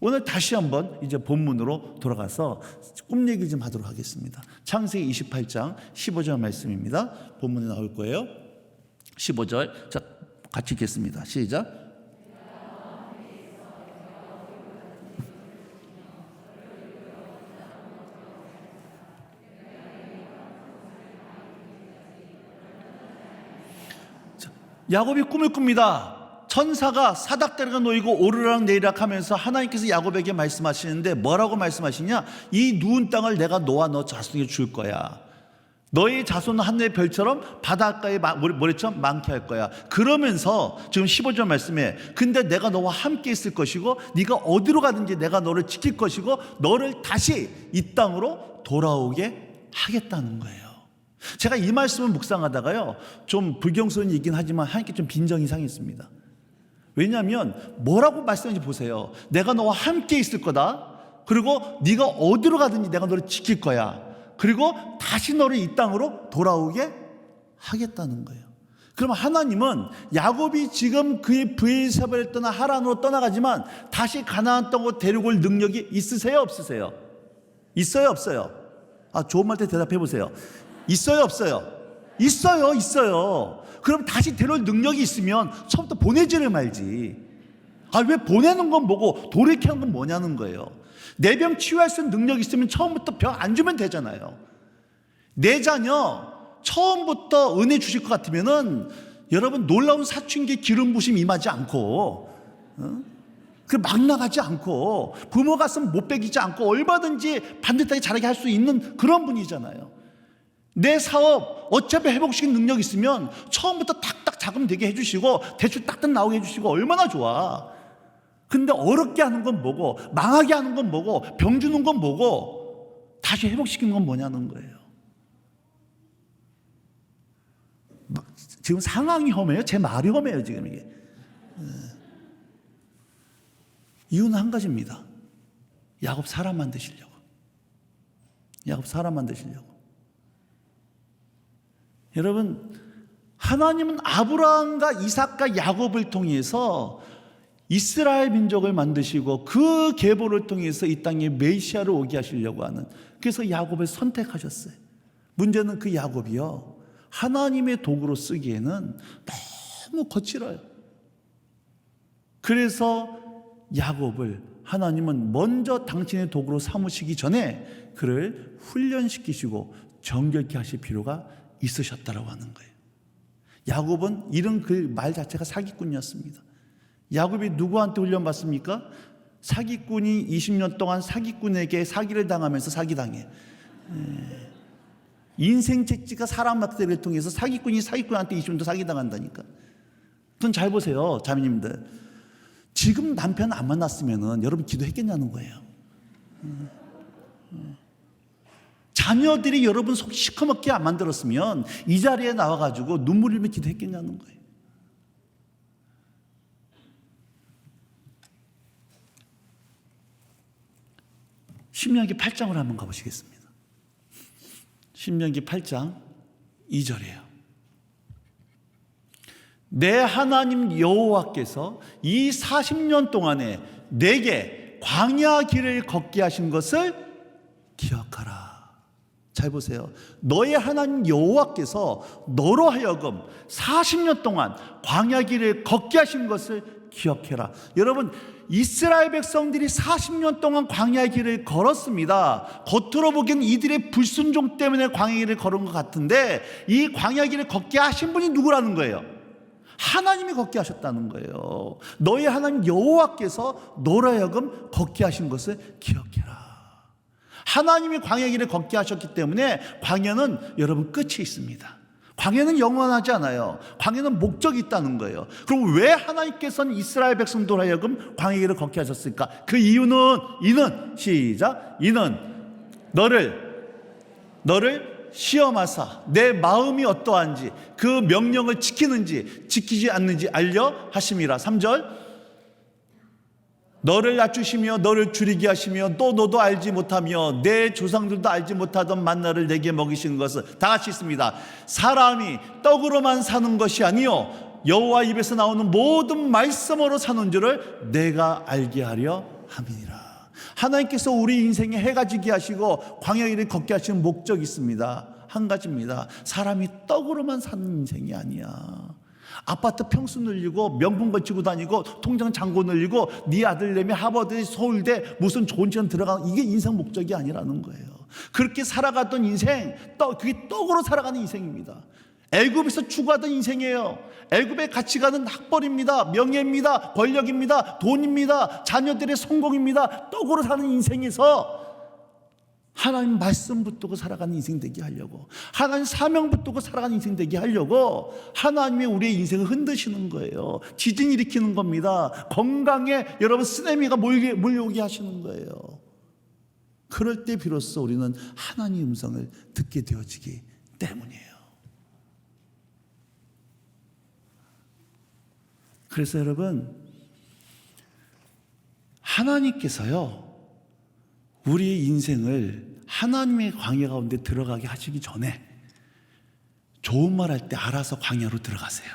오늘 다시 한번 이제 본문으로 돌아가서 꿈 얘기 좀 하도록 하겠습니다. 창세기 28장 15절 말씀입니다. 본문에 나올 거예요. 15절, 자 같이 읽겠습니다. 시작. 야곱이 꿈을 꿉니다. 천사가 사닥다리가 놓이고 오르락 내리락 하면서 하나님께서 야곱에게 말씀하시는데 뭐라고 말씀하시냐? 이 누운 땅을 내가 너와 너 자손에게 줄 거야. 너의 자손은 하늘의 별처럼 바닷가의 모래처럼 많게 할 거야. 그러면서 지금 15절 말씀에 근데 내가 너와 함께 있을 것이고 네가 어디로 가든지 내가 너를 지킬 것이고 너를 다시 이 땅으로 돌아오게 하겠다는 거예요. 제가 이 말씀을 묵상하다가요, 좀 불경스러운 하지만 하나님께 좀 빈정이 상했습니다. 왜냐하면 뭐라고 말씀하는지 보세요. 내가 너와 함께 있을 거다. 그리고 네가 어디로 가든지 내가 너를 지킬 거야. 그리고 다시 너를 이 땅으로 돌아오게 하겠다는 거예요. 그러면 하나님은 야곱이 지금 그의 브엘세바를 떠나 하란으로 떠나가지만 다시 가나안 땅으로 데리고 올 능력이 있으세요, 없으세요? 있어요, 없어요? 좋은 말 때 대답해 보세요. 있어요, 없어요? 있어요. 그럼 다시 데려올 능력이 있으면 처음부터 보내지를 말지. 왜 보내는 건 뭐고 돌이켜 하는 건 뭐냐는 거예요. 내 병 치유할 수 있는 능력이 있으면 처음부터 병 안 주면 되잖아요. 내 자녀 처음부터 은혜 주실 것 같으면은 여러분 놀라운 사춘기 기름 부심 임하지 않고, 막 나가지 않고, 부모 가슴 못 베기지 않고 얼마든지 반듯하게 자라게 할 수 있는 그런 분이잖아요. 내 사업 어차피 회복시키는 능력이 있으면 처음부터 탁탁 자금 되게 해주시고 대출 딱딱 나오게 해주시고 얼마나 좋아. 근데 어렵게 하는 건 뭐고, 망하게 하는 건 뭐고, 병 주는 건 뭐고, 다시 회복시키는 건 뭐냐는 거예요. 지금 상황이 험해요? 제 말이 험해요 지금 이게. 이유는 한 가지입니다. 야곱 사람 만드시려고. 여러분, 하나님은 아브라함과 이삭과 야곱을 통해서 이스라엘 민족을 만드시고 그 계보를 통해서 이 땅에 메시아를 오게 하시려고 하는, 그래서 야곱을 선택하셨어요. 문제는 그 야곱이요, 하나님의 도구로 쓰기에는 너무 거칠어요. 그래서 야곱을 하나님은 먼저 당신의 도구로 삼으시기 전에 그를 훈련시키시고 정결케 하실 필요가 있으셨다라고 하는 거예요. 야곱은 이런 그 말 자체가 사기꾼이었습니다. 야곱이 누구한테 훈련받습니까? 사기꾼이 20년 동안 사기꾼에게 사기를 당하면서 사기당해. 인생 책지가 사람 막대를 통해서 사기꾼이 사기꾼한테 20년 동안 사기당한다니까. 그건 잘 보세요, 자매님들. 지금 남편 안 만났으면 여러분 기도했겠냐는 거예요. 자녀들이 여러분 속 시커멓게 안 만들었으면 이 자리에 나와가지고 눈물 흘리며 기도했겠냐는 거예요. 신명기 8장으로 한번 가보시겠습니다. 신명기 8장 2절이에요. 내 하나님 여호와께서 이 40년 동안에 내게 광야 길을 걷게 하신 것을 기억하라. 잘 보세요. 너의 하나님 여호와께서 너로 하여금 40년 동안 광야 길을 걷게 하신 것을 기억해라. 여러분, 이스라엘 백성들이 40년 동안 광야의 길을 걸었습니다. 겉으로 보기엔 이들의 불순종 때문에 광야의 길을 걸은 것 같은데, 이 광야의 길을 걷게 하신 분이 누구라는 거예요? 하나님이 걷게 하셨다는 거예요. 너의 하나님 여호와께서 너로 하여금 걷게 하신 것을 기억해라. 하나님이 광야의 길을 걷게 하셨기 때문에 광야는 여러분 끝이 있습니다. 광야는 영원하지 않아요. 광야는 목적이 있다는 거예요. 그럼 왜 하나님께서는 이스라엘 백성들 하여금 광야의 길을 걷게 하셨을까? 그 이는 시작. 이는 너를 시험하사 내 마음이 어떠한지 그 명령을 지키는지 지키지 않는지 알려 하심이라. 3절. 너를 낮추시며 너를 줄이게 하시며 또 너도 알지 못하며 내 조상들도 알지 못하던 만나를 내게 먹이시는 것은, 다 같이 있습니다. 사람이 떡으로만 사는 것이 아니요 여호와 입에서 나오는 모든 말씀으로 사는 줄을 내가 알게 하려 함이니라. 하나님께서 우리 인생에 해가 지게 하시고 광야 길을 걷게 하시는 목적이 있습니다. 한 가지입니다. 사람이 떡으로만 사는 인생이 아니야. 아파트 평수 늘리고 명품 걸치고 다니고 통장 잔고 늘리고 네 아들내미 하버드 서울대 무슨 좋은 집 들어가는, 이게 인생 목적이 아니라는 거예요. 그렇게 살아갔던 인생, 그게 떡으로 살아가는 인생입니다. 애굽에서 추구하던 인생이에요. 애굽에 같이 가는 학벌입니다. 명예입니다. 권력입니다. 돈입니다. 자녀들의 성공입니다. 떡으로 사는 인생에서 하나님 말씀 붙들고 살아가는 인생 되게 하려고, 하나님 사명 붙들고 살아가는 인생 되게 하려고 하나님이 우리의 인생을 흔드시는 거예요. 지진 일으키는 겁니다. 건강에 여러분 쓰나미가 몰려오게 하시는 거예요. 그럴 때 비로소 우리는 하나님의 음성을 듣게 되어지기 때문이에요. 그래서 여러분, 하나님께서요 우리의 인생을 하나님의 광야 가운데 들어가게 하시기 전에 좋은 말 할 때 알아서 광야로 들어가세요.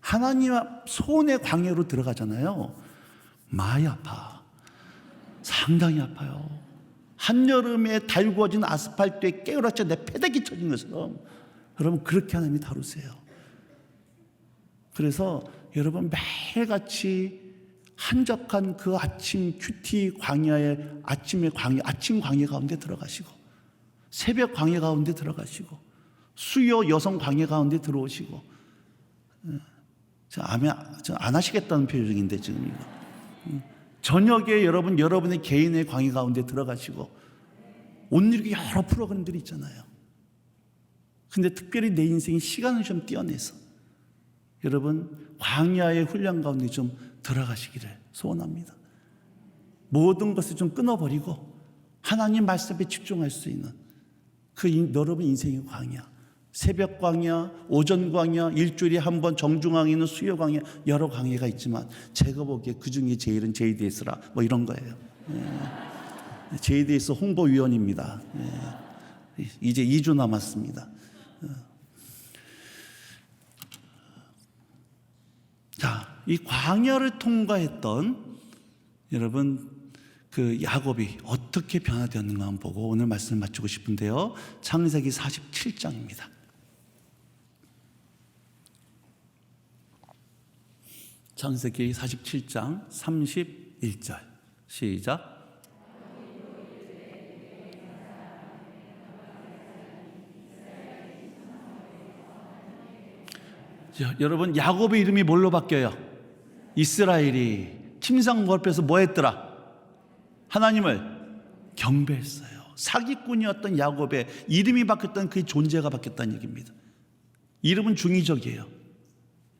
하나님 손의 광야로 들어가잖아요. 많이 아파. 상당히 아파요. 한여름에 달구어진 아스팔트에 깨우락쳐 내 패대기 쳐진 것처럼 여러분 그렇게 하나님이 다루세요. 그래서 여러분 매일같이 한적한 그 아침 큐티 광야의 아침 광야 가운데 들어가시고, 새벽 광야 가운데 들어가시고, 수요 여성 광야 가운데 들어오시고, 안 하시겠다는 표정인데 지금 이거. 저녁에 여러분의 개인의 광야 가운데 들어가시고, 옷 입기 여러 프로그램들이 있잖아요. 근데 특별히 내 인생의 시간을 좀 떼어내서 여러분 광야의 훈련 가운데 좀 들어가시기를 소원합니다. 모든 것을 좀 끊어버리고 하나님 말씀에 집중할 수 있는 여러분 인생의 광야, 새벽 광야, 오전 광야, 일주일에 한 번 정중앙에 있는 수요 광야, 여러 광야가 있지만 제가 보기에 그 중에 제일은 JDS라 뭐 이런 거예요. JDS 홍보위원입니다. 이제 2주 남았습니다. 자, 이 광야를 통과했던 여러분 그 야곱이 어떻게 변화되었는가 한번 보고 오늘 말씀을 마치고 싶은데요. 창세기 47장입니다. 창세기 47장 31절 시작. 여러분 야곱의 이름이 뭘로 바뀌어요? 이스라엘이 침상 거울에서 뭐 했더라? 하나님을 경배했어요. 사기꾼이었던 야곱의 이름이 바뀌었던 그 존재가 바뀌었다는 얘기입니다. 이름은 중의적이에요.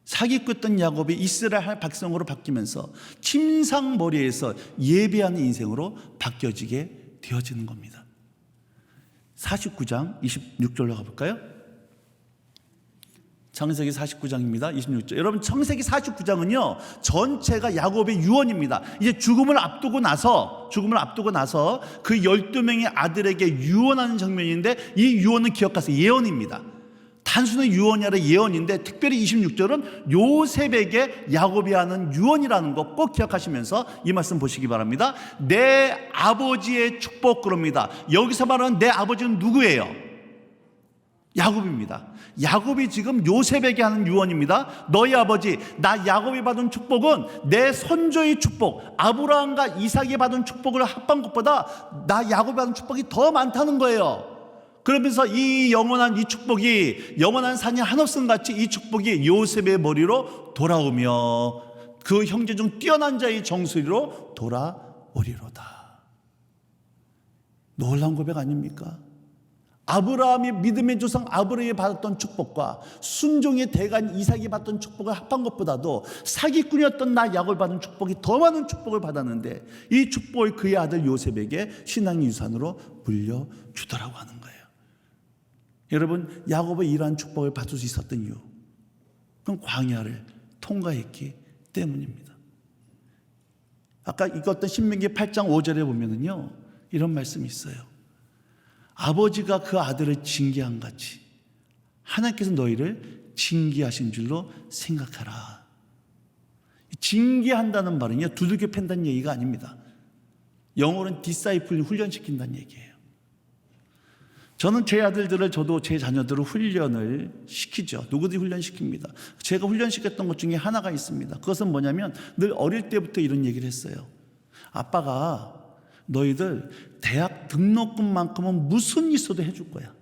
사기꾼이었던 야곱이 이스라엘 백성으로 바뀌면서 침상머리에서 예배하는 인생으로 바뀌어지게 되어지는 겁니다. 49장 26절로 가볼까요? 창세기 49장입니다. 26절. 여러분 창세기 49장은요 전체가 야곱의 유언입니다. 이제 죽음을 앞두고 나서 죽음을 앞두고 나서 그 12명의 아들에게 유언하는 장면인데, 이 유언은 기억하세요. 예언입니다. 단순한 유언이 아니라 예언인데, 특별히 26절은 요셉에게 야곱이 하는 유언이라는 거 꼭 기억하시면서 이 말씀 보시기 바랍니다. 내 아버지의 축복, 그럽니다. 여기서 말하는 내 아버지는 누구예요? 야곱입니다. 야곱이 지금 요셉에게 하는 유언입니다. 너희 아버지, 나 야곱이 받은 축복은 내 선조의 축복, 아브라함과 이삭이 받은 축복을 합한 것보다 나 야곱이 받은 축복이 더 많다는 거예요. 그러면서 이 영원한 이 축복이 영원한 산이 한없음 같이 이 축복이 요셉의 머리로 돌아오며 그 형제 중 뛰어난 자의 정수리로 돌아오리로다. 놀라운 고백 아닙니까? 아브라함이 믿음의 조상 아브라함이 받았던 축복과 순종의 대간 이삭이 받던 축복을 합한 것보다도 사기꾼이었던 나 야곱이 받은 축복이 더 많은 축복을 받았는데, 이 축복을 그의 아들 요셉에게 신앙의 유산으로 물려주더라고 하는 거예요. 여러분, 야곱이 이러한 축복을 받을 수 있었던 이유, 그건 광야를 통과했기 때문입니다. 아까 읽었던 신명기 8장 5절에 보면은요, 이런 말씀이 있어요. 아버지가 그 아들을 징계한 같이 하나님께서 너희를 징계하신 줄로 생각하라. 징계한다는 말은요, 두들겨 팬다는 얘기가 아닙니다. 영어로는 디사이플, 훈련시킨다는 얘기예요. 저는 제 아들들을, 저도 제 자녀들을 훈련을 시키죠. 누구든지 훈련시킵니다. 제가 훈련시켰던 것 중에 하나가 있습니다. 그것은 뭐냐면, 늘 어릴 때부터 이런 얘기를 했어요. 아빠가 너희들 대학 등록금만큼은 무슨 있어도 해줄 거야.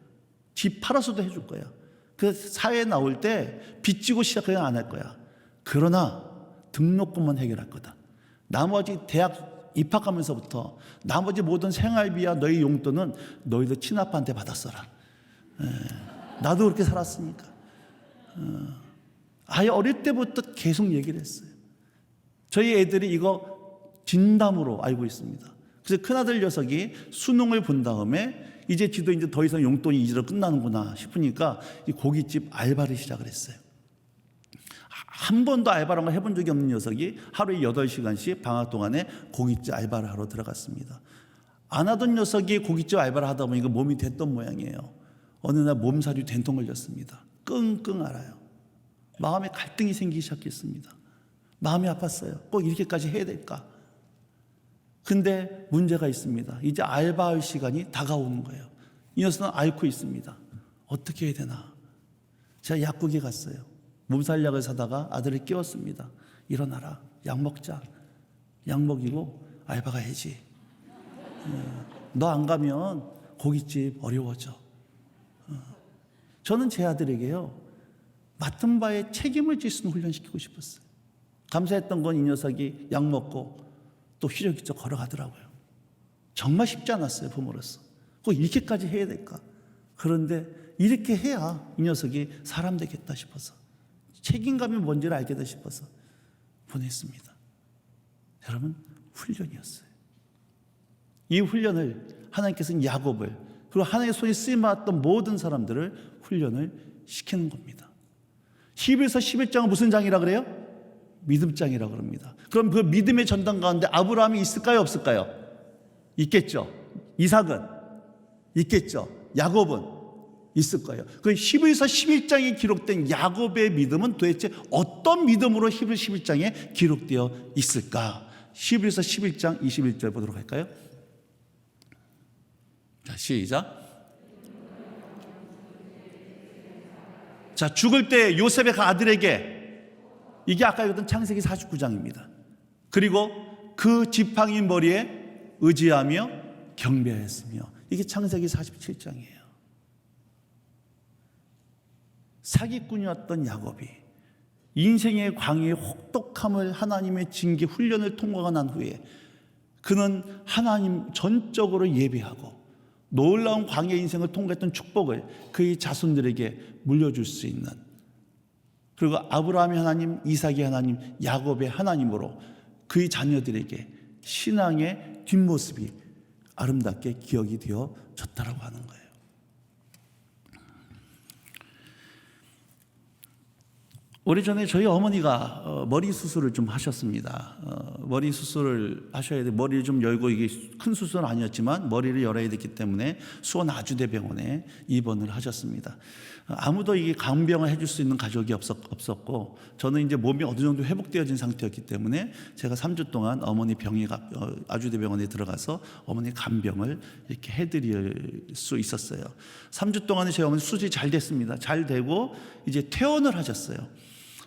집 팔아서도 해줄 거야. 그 사회에 나올 때 빚지고 시작하면 안 할 거야. 그러나 등록금만 해결할 거다. 나머지 대학 입학하면서부터 나머지 모든 생활비야 너희 용돈은 너희들 친아빠한테 받았어라. 나도 그렇게 살았으니까. 아예 어릴 때부터 계속 얘기를 했어요. 저희 애들이 이거 진담으로 알고 있습니다. 그래서 큰아들 녀석이 수능을 본 다음에 이제 지도 이제 더 이상 용돈이 이제로 끝나는구나 싶으니까 이 고깃집 알바를 시작을 했어요. 한 번도 알바를 해본 적이 없는 녀석이 하루에 8시간씩 방학 동안에 고깃집 알바를 하러 들어갔습니다. 안 하던 녀석이 고깃집 알바를 하다 보니까 몸이 됐던 모양이에요. 어느 날 몸살이 된통 걸렸습니다. 끙끙 앓아요. 마음에 갈등이 생기기 시작했습니다. 마음이 아팠어요. 꼭 이렇게까지 해야 될까? 근데 문제가 있습니다. 이제 알바할 시간이 다가오는 거예요. 이 녀석은 앓고 있습니다. 어떻게 해야 되나? 제가 약국에 갔어요. 몸살약을 사다가 아들을 깨웠습니다. 일어나라. 약 먹자. 약 먹이고 알바 가야지. 너 안 가면 고깃집 어려워져. 저는 제 아들에게요, 맡은 바에 책임을 질 수 있는 훈련시키고 싶었어요. 감사했던 건 이 녀석이 약 먹고 또 휘적휘적 걸어가더라고요. 정말 쉽지 않았어요, 부모로서. 꼭 이렇게까지 해야 될까? 그런데 이렇게 해야 이 녀석이 사람 되겠다 싶어서, 책임감이 뭔지를 알겠다 싶어서 보냈습니다. 여러분, 훈련이었어요. 이 훈련을 하나님께서는 야곱을, 그리고 하나님의 손이 쓰임받았던 모든 사람들을 훈련을 시키는 겁니다. 히브리서 11장은 무슨 장이라 그래요? 믿음장이라고 그럽니다. 그럼 그 믿음의 전당 가운데 아브라함이 있을까요, 없을까요? 있겠죠. 이삭은 있겠죠. 야곱은 있을 거예요. 그 히브리서 11장에 기록된 야곱의 믿음은 도대체 어떤 믿음으로 히브리서 11장에 기록되어 있을까? 히브리서 11장 21절 보도록 할까요? 자, 시작. 자, 죽을 때 요셉의 그 아들에게, 이게 아까 읽었던 창세기 49장입니다. 그리고 그 지팡이 머리에 의지하며 경배하였으며, 이게 창세기 47장이에요. 사기꾼이었던 야곱이 인생의 광야의 혹독함을, 하나님의 징계 훈련을 통과가 난 후에 그는 하나님 전적으로 예배하고 놀라운 광야 인생을 통과했던 축복을 그의 자손들에게 물려줄 수 있는, 그리고 아브라함의 하나님, 이삭의 하나님, 야곱의 하나님으로 그의 자녀들에게 신앙의 뒷모습이 아름답게 기억이 되어졌다라고 하는 거예요. 오래전에 저희 어머니가 머리 수술을 좀 하셨습니다. 머리 수술을 하셔야 돼. 머리를 좀 열고, 이게 큰 수술은 아니었지만 머리를 열어야 됐기 때문에 수원 아주대병원에 입원을 하셨습니다. 아무도 이게 간병을 해줄 수 있는 가족이 없었고, 저는 이제 몸이 어느 정도 회복되어진 상태였기 때문에 제가 3주 동안 어머니 병에 아주대병원에 들어가서 어머니 간병을 이렇게 해드릴 수 있었어요. 3주 동안에 저희 어머니 수술이 잘 됐습니다. 잘 되고 이제 퇴원을 하셨어요.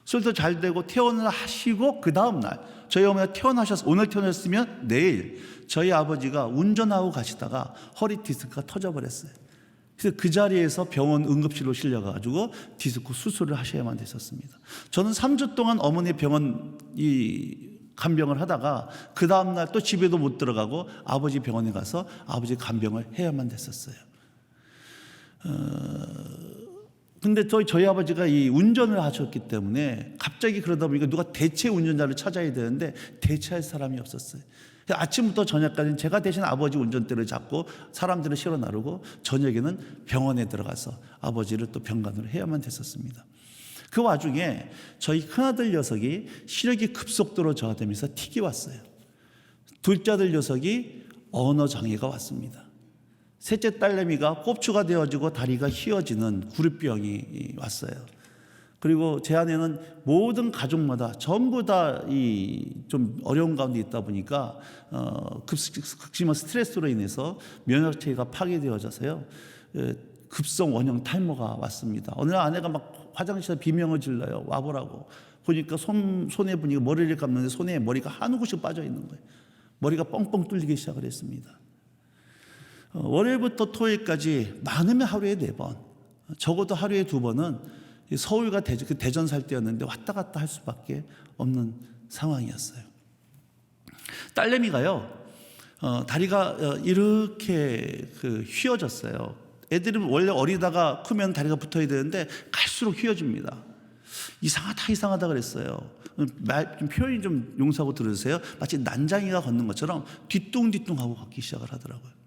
수술도 잘 되고 퇴원을 하시고 그 다음 날 저희 어머니가 오늘 퇴원하셨으면 내일 저희 아버지가 운전하고 가시다가 허리 디스크가 터져버렸어요. 그래서 그 자리에서 병원 응급실로 실려가지고 디스크 수술을 하셔야만 됐었습니다. 저는 3주 동안 어머니 병원 간병을 하다가 그 다음날 또 집에도 못 들어가고 아버지 병원에 가서 아버지 간병을 해야만 됐었어요. 근데 저희 아버지가 이 운전을 하셨기 때문에 갑자기 그러다 보니까 누가 대체 운전자를 찾아야 되는데 대체할 사람이 없었어요. 아침부터 저녁까지는 제가 대신 아버지 운전대를 잡고 사람들을 실어 나르고 저녁에는 병원에 들어가서 아버지를 또 병간호를 해야만 됐었습니다. 그 와중에 저희 큰아들 녀석이 시력이 급속도로 저하되면서 틱이 왔어요. 둘째 아들 녀석이 언어 장애가 왔습니다. 셋째 딸내미가 꼽추가 되어지고 다리가 휘어지는 구루병이 왔어요. 그리고 제 아내는 모든 가족마다 전부 다 좀 어려운 가운데 있다 보니까 극심한 스트레스로 인해서 면역체계가 파괴되어져서요, 급성 원형 탈모가 왔습니다. 어느 날 아내가 막 화장실에 비명을 질러요. 와보라고. 보니까 손에 보니까 머리를 감는데 손에 머리가 한 곳씩 빠져 있는 거예요. 머리가 뻥뻥 뚫리기 시작을 했습니다. 월요일부터 토요일까지 많으면 하루에 4번, 적어도 하루에 2번은 서울과 대전 살 때였는데 왔다 갔다 할 수밖에 없는 상황이었어요. 딸내미가요, 다리가 이렇게 휘어졌어요. 애들은 원래 어리다가 크면 다리가 붙어야 되는데 갈수록 휘어집니다. 이상하다 그랬어요. 좀 표현이 좀 용서하고 들으세요. 마치 난장이가 걷는 것처럼 뒤뚱뒤뚱하고 걷기 시작을 하더라고요.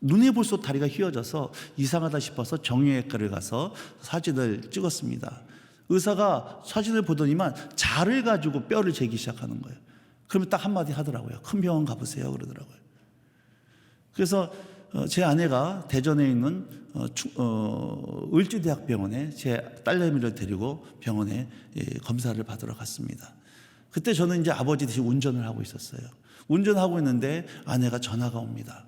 눈에 볼수록 다리가 휘어져서 이상하다 싶어서 정형외과를 가서 사진을 찍었습니다. 의사가 사진을 보더니만 자를 가지고 뼈를 재기 시작하는 거예요. 그러면 딱 한마디 하더라고요. 큰 병원 가보세요 그러더라고요. 그래서 제 아내가 대전에 있는 을지대학병원에 제 딸내미를 데리고 병원에 검사를 받으러 갔습니다. 그때 저는 이제 아버지 대신 운전을 하고 있었어요. 운전하고 있는데 아내가 전화가 옵니다.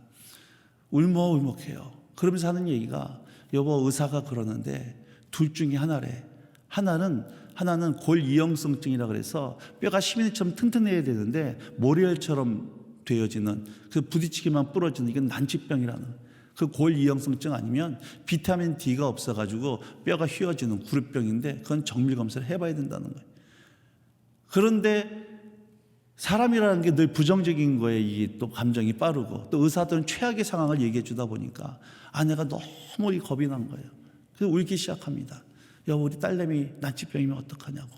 울먹울먹해요. 그러면서 하는 얘기가, 여보, 의사가 그러는데 둘 중에 하나래. 하나는 골이형성증이라 그래서 뼈가 시민이처럼 튼튼해야 되는데 모래알처럼 되어지는, 그 부딪히기만 부러지는, 이건 난치병이라는, 그 골이형성증 아니면 비타민 D가 없어가지고 뼈가 휘어지는 구루병인데 그건 정밀 검사를 해봐야 된다는 거예요. 그런데 사람이라는 게 늘 부정적인 거에 이게 또 감정이 빠르고, 또 의사들은 최악의 상황을 얘기해 주다 보니까 아내가 너무 겁이 난 거예요. 그래서 울기 시작합니다. 여보, 우리 딸내미 난치병이면 어떡하냐고.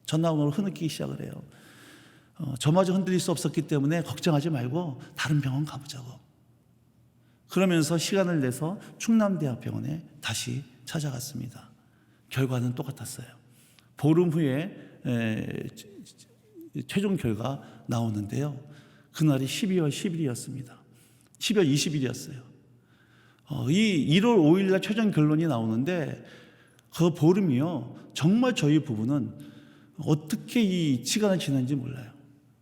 전화번호를 흐느끼기 시작을 해요. 저마저 흔들릴 수 없었기 때문에 걱정하지 말고 다른 병원 가보자고. 그러면서 시간을 내서 충남대학병원에 다시 찾아갔습니다. 결과는 똑같았어요. 보름 후에 최종 결과 나오는데요. 그날이 12월 10일이었습니다. 12월 20일이었어요. 이 1월 5일 날 최종 결론이 나오는데 그 보름이요, 정말 저희 부부는 어떻게 이 시간을 지났는지 몰라요.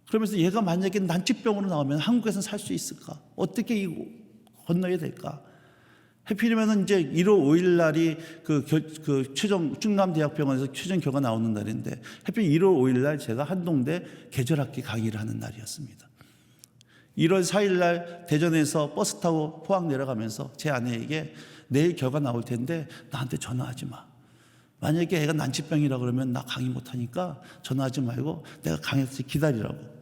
그러면서 얘가 만약에 난치병으로 나오면 한국에서는 살 수 있을까? 어떻게 건너야 될까? 해필이면 이제 1월 5일 날이 그 최종 충남대학병원에서 최종 결과 나오는 날인데, 해필 1월 5일 날 제가 한동대 계절학기 강의를 하는 날이었습니다. 1월 4일 날 대전에서 버스 타고 포항 내려가면서 제 아내에게 내일 결과 나올 텐데 나한테 전화하지 마. 만약에 애가 난치병이라 그러면 나 강의 못 하니까 전화하지 말고 내가 강의에서 기다리라고.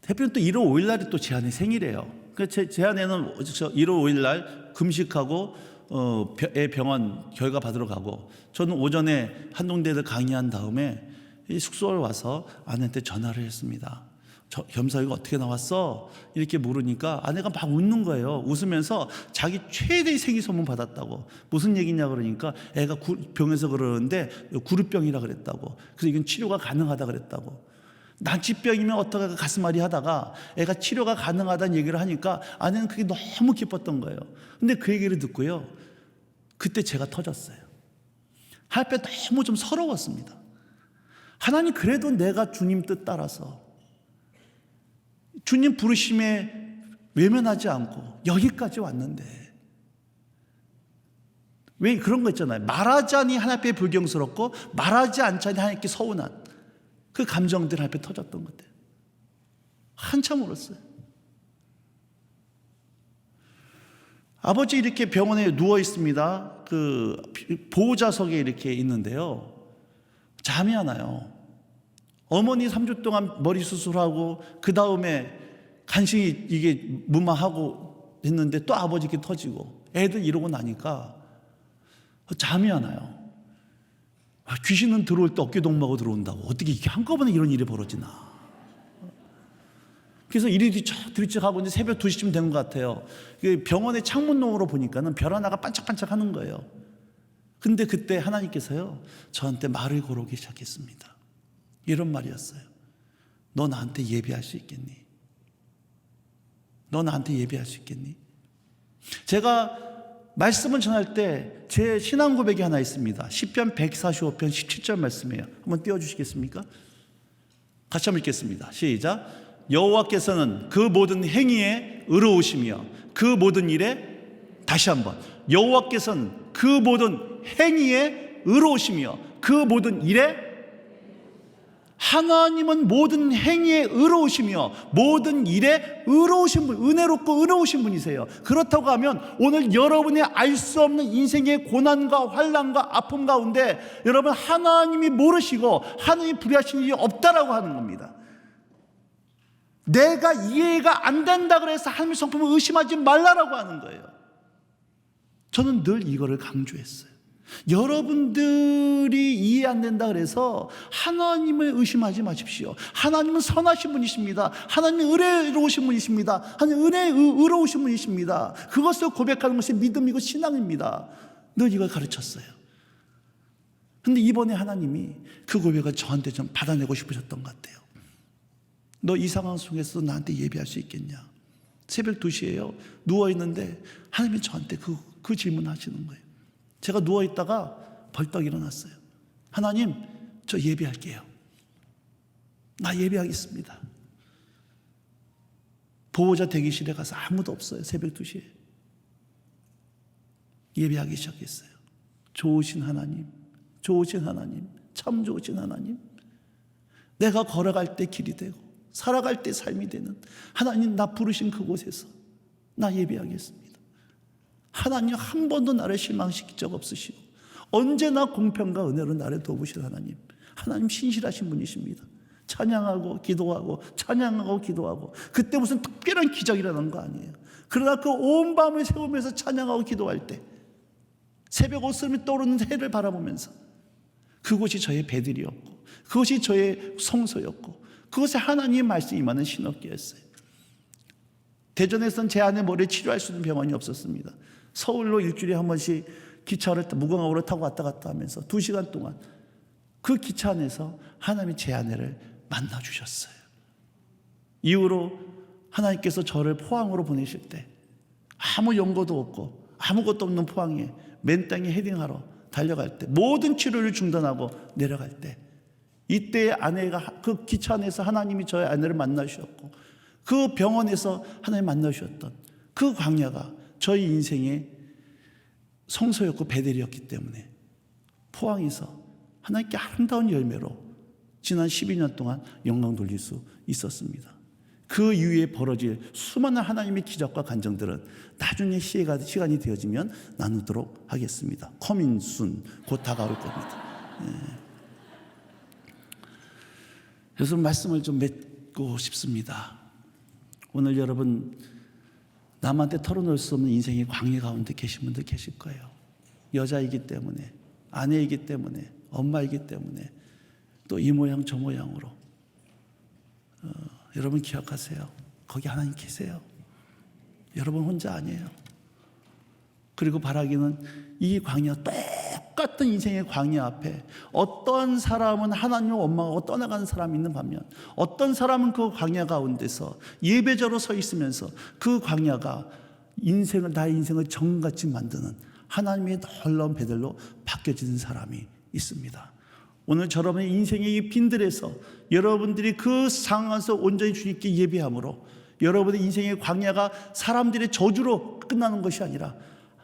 해필 또 1월 5일 날이 또 제 아내 생일이에요. 그래서 제 아내는 1월 5일 날 금식하고 애 병원 결과 받으러 가고, 저는 오전에 한동대를 강의한 다음에 숙소에 와서 아내한테 전화를 했습니다. 겸사이가 어떻게 나왔어? 이렇게 물으니까 아내가 막 웃는 거예요. 웃으면서 자기 최대의 생리 소문 받았다고. 무슨 얘기냐 그러니까 애가 병에서 그러는데 구루병이라 그랬다고. 그래서 이건 치료가 가능하다 그랬다고. 난치병이면 어떡할까 가슴앓이 하다가 애가 치료가 가능하다는 얘기를 하니까 아내는 그게 너무 기뻤던 거예요. 근데 그 얘기를 듣고요, 그때 제가 터졌어요. 하나님 앞에 너무 좀 서러웠습니다. 하나님, 그래도 내가 주님 뜻 따라서 주님 부르심에 외면하지 않고 여기까지 왔는데, 왜 그런 거 있잖아요. 말하자니 하나님 앞에 불경스럽고 말하지 않자니 하나님께 서운한 그 감정들 앞에 터졌던 것 같아요. 한참 울었어요. 아버지 이렇게 병원에 누워 있습니다. 그 보호자석에 이렇게 있는데요, 잠이 안 와요. 어머니 3주 동안 머리 수술하고 그 다음에 간신히 이게 무마하고 했는데 또 아버지 이렇게 터지고 애들 이러고 나니까 잠이 안 와요. 귀신은 들어올 때 어깨 동무하고 들어온다고. 어떻게 이게 한꺼번에 이런 일이 벌어지나. 그래서 이리 뒤척하고 이제 새벽 2시쯤 된 것 같아요. 병원의 창문 너머로 보니까는 별 하나가 반짝반짝 하는 거예요. 근데 그때 하나님께서요, 저한테 말을 걸어오기 시작했습니다. 이런 말이었어요. 너 나한테 예배할 수 있겠니? 너 나한테 예배할 수 있겠니? 제가 말씀을 전할 때 제 신앙 고백이 하나 있습니다. 시편 145편 17절 말씀이에요. 한번 띄워주시겠습니까? 같이 한번 읽겠습니다. 시작. 여호와께서는 그 모든 행위에 의로우시며 그 모든 일에, 다시 한번, 여호와께서는 그 모든 행위에 의로우시며 그 모든 일에, 하나님은 모든 행위에 의로우시며 모든 일에 의로우신 분, 은혜롭고 의로우신 분이세요. 그렇다고 하면 오늘 여러분의 알 수 없는 인생의 고난과 환난과 아픔 가운데 여러분, 하나님이 모르시고 하나님이 불의하신 일이 없다라고 하는 겁니다. 내가 이해가 안 된다 그래서 하나님의 성품을 의심하지 말라라고 하는 거예요. 저는 늘 이거를 강조했어요. 여러분들이 이해 안 된다 그래서 하나님을 의심하지 마십시오. 하나님은 선하신 분이십니다. 하나님은 은혜로우신 분이십니다. 하나님은 의로우신 분이십니다. 그것을 고백하는 것이 믿음이고 신앙입니다. 늘 이걸 가르쳤어요. 그런데 이번에 하나님이 그 고백을 저한테 좀 받아내고 싶으셨던 것 같아요. 너 이 상황 속에서 나한테 예배할 수 있겠냐? 새벽 2시에요. 누워있는데 하나님이 저한테 그 질문을 하시는 거예요. 제가 누워있다가 벌떡 일어났어요. 하나님, 저 예배할게요. 나 예배하겠습니다. 보호자 대기실에 가서 아무도 없어요. 새벽 2시에. 예배하기 시작했어요. 좋으신 하나님, 좋으신 하나님, 참 좋으신 하나님. 내가 걸어갈 때 길이 되고 살아갈 때 삶이 되는 하나님, 나 부르신 그곳에서 나 예배하겠습니다. 하나님, 한 번도 나를 실망시킨 적 없으시고 언제나 공평과 은혜로 나를 도우실 하나님, 하나님 신실하신 분이십니다. 찬양하고 기도하고 찬양하고 기도하고, 그때 무슨 특별한 기적이 일어난 거 아니에요. 그러나 그 온 밤을 새우면서 찬양하고 기도할 때 새벽 옷스름이 떠오르는 해를 바라보면서 그곳이 저의 배들이었고 그것이 저의 성소였고 그것에 하나님의 말씀이 임하는 신업기였어요. 대전에서는 제 아내 머리를 치료할 수 있는 병원이 없었습니다. 서울로 일주일에 한 번씩 기차를 무궁화호를 타고 왔다 갔다 하면서 2시간 동안 그 기차 안에서 하나님이 제 아내를 만나주셨어요. 이후로 하나님께서 저를 포항으로 보내실 때 아무 연고도 없고 아무것도 없는 포항에 맨 땅에 헤딩하러 달려갈 때, 모든 치료를 중단하고 내려갈 때, 이때 아내가 그 기차 안에서 하나님이 저의 아내를 만나주셨고 그 병원에서 하나님 만나주셨던 그 광야가 저희 인생의 성소였고 베델이었기 때문에 포항에서 하나님께 아름다운 열매로 지난 12년 동안 영광 돌릴 수 있었습니다. 그 이후에 벌어질 수많은 하나님의 기적과 간증들은 나중에 시간이 되어지면 나누도록 하겠습니다. 커밍 순, 곧 다가올 겁니다. 그래서 말씀을 좀 맺고 싶습니다. 오늘 여러분, 남한테 털어놓을 수 없는 인생의 광야 가운데 계신 분들 계실 거예요. 여자이기 때문에, 아내이기 때문에, 엄마이기 때문에, 또 이 모양 저 모양으로 여러분 기억하세요. 거기 하나님 계세요. 여러분 혼자 아니에요. 그리고 바라기는 이 광야, 똑같은 인생의 광야 앞에 어떤 사람은 하나님을 원망하고 떠나가는 사람이 있는 반면 어떤 사람은 그 광야 가운데서 예배자로 서 있으면서 그 광야가 나의 인생을 정같이 만드는 하나님의 놀라운 배들로 바뀌어지는 사람이 있습니다. 오늘 여러분의 인생의 이 빈들에서 여러분들이 그 상황에서 온전히 주님께 예배함으로 여러분의 인생의 광야가 사람들의 저주로 끝나는 것이 아니라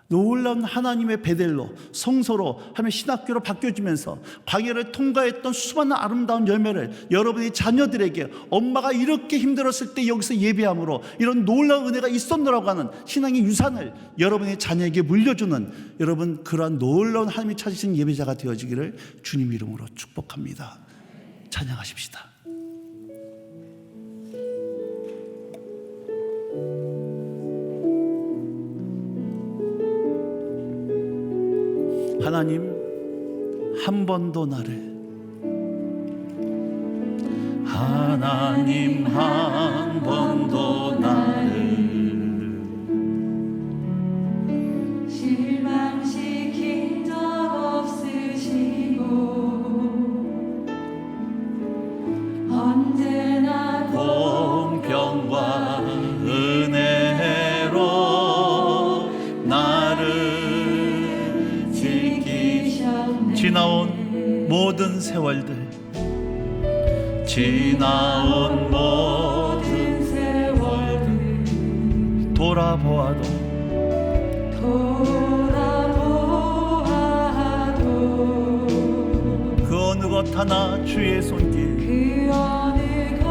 놀라운 하나님의 베델로 성소로 하며 신학교로 바뀌어지면서 광야를 통과했던 수많은 아름다운 열매를 여러분의 자녀들에게 엄마가 이렇게 힘들었을 때 여기서 예배함으로 이런 놀라운 은혜가 있었노라고 하는 신앙의 유산을 여러분의 자녀에게 물려주는 여러분 그러한 놀라운 하나님이 찾으신 예배자가 되어지기를 주님 이름으로 축복합니다. 찬양하십시다. 하나님 한 번도 나를 하나님 한 번도 나를 실망시킨 적 없으시고 언제나 공평과 은혜로 나를 지나온 모든 세월들 지나온 모든 세월들 돌아보아도 그 어느 것 하나 주의 손길 그 어느 것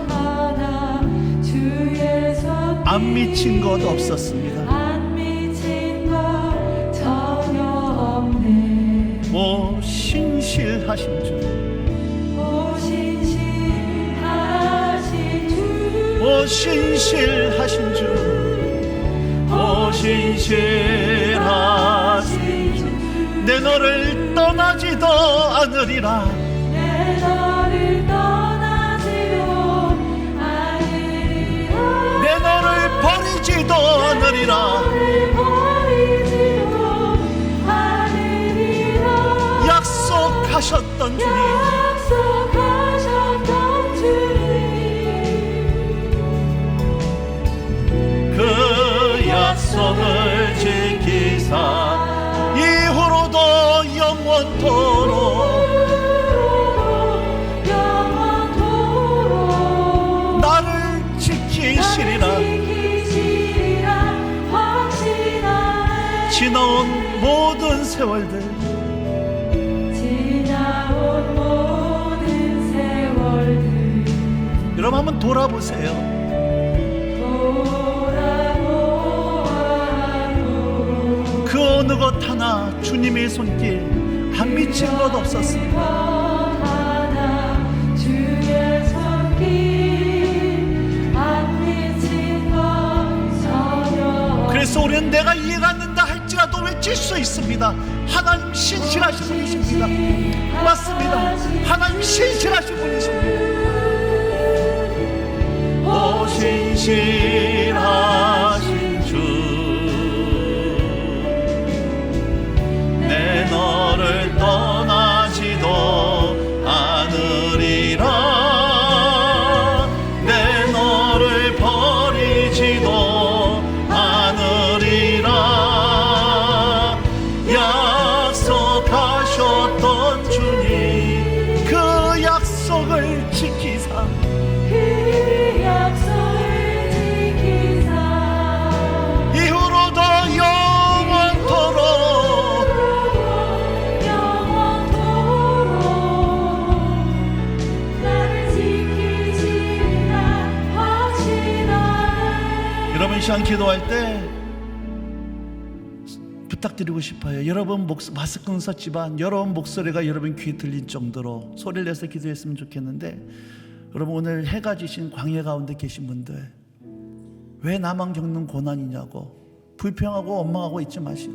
하나 주의 손길 안 미친 것 없었습니다. 안 미친 것 전혀 없네. 오 신실하신 주 오 신실하신 주 오 신실하신 주 오 신실하신 주 내 너를 떠나지도 않으리라 내 너를 떠나지도 않으리라 내 너를 버리지도 않으리라 너를 버리지도 않으리라 약속하셨던 주님 약속하셨던 주님 그 약속을 지키사 이후로도 영원토록 영원토록 나를 지키시리라 확신하네 지나온 모든 세월들 지나온 모든 세월들 여러분 한번 돌아보세요. 돌아보아도 그 어느 것 하나 주님의 손길 안 미친 것 없었습니다. 하나 주의 손길 안 미친 것 전혀 그래서 우리는 내가 이해가 안 된다 할지라도 외칠 수 있습니다. 하나님 신실하신 분이십니다. 맞습니다. 하나님 신실하신 분이십니다. 오 신실하신 주 내 너를 떠나지도 않으리라 내 너를 버리지도 않으리라 약속하셨던 주님 그 약속을 지키사 그 약속을 지키사 이후로도 영원토록 영원토록 나를 지키시리라 확신하네 여러분 이 시간 기도할 때 부탁드리고 싶어요. 여러분 마스크는 썼지만 여러분 목소리가 여러분 귀에 들릴 정도로 소리를 내서 기도했으면 좋겠는데 여러분 오늘 해가 지신 광야 가운데 계신 분들 왜 나만 겪는 고난이냐고 불평하고 원망하고 있지 마시고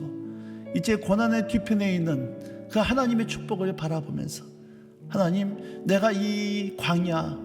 이제 고난의 뒤편에 있는 그 하나님의 축복을 바라보면서 하나님 내가 이 광야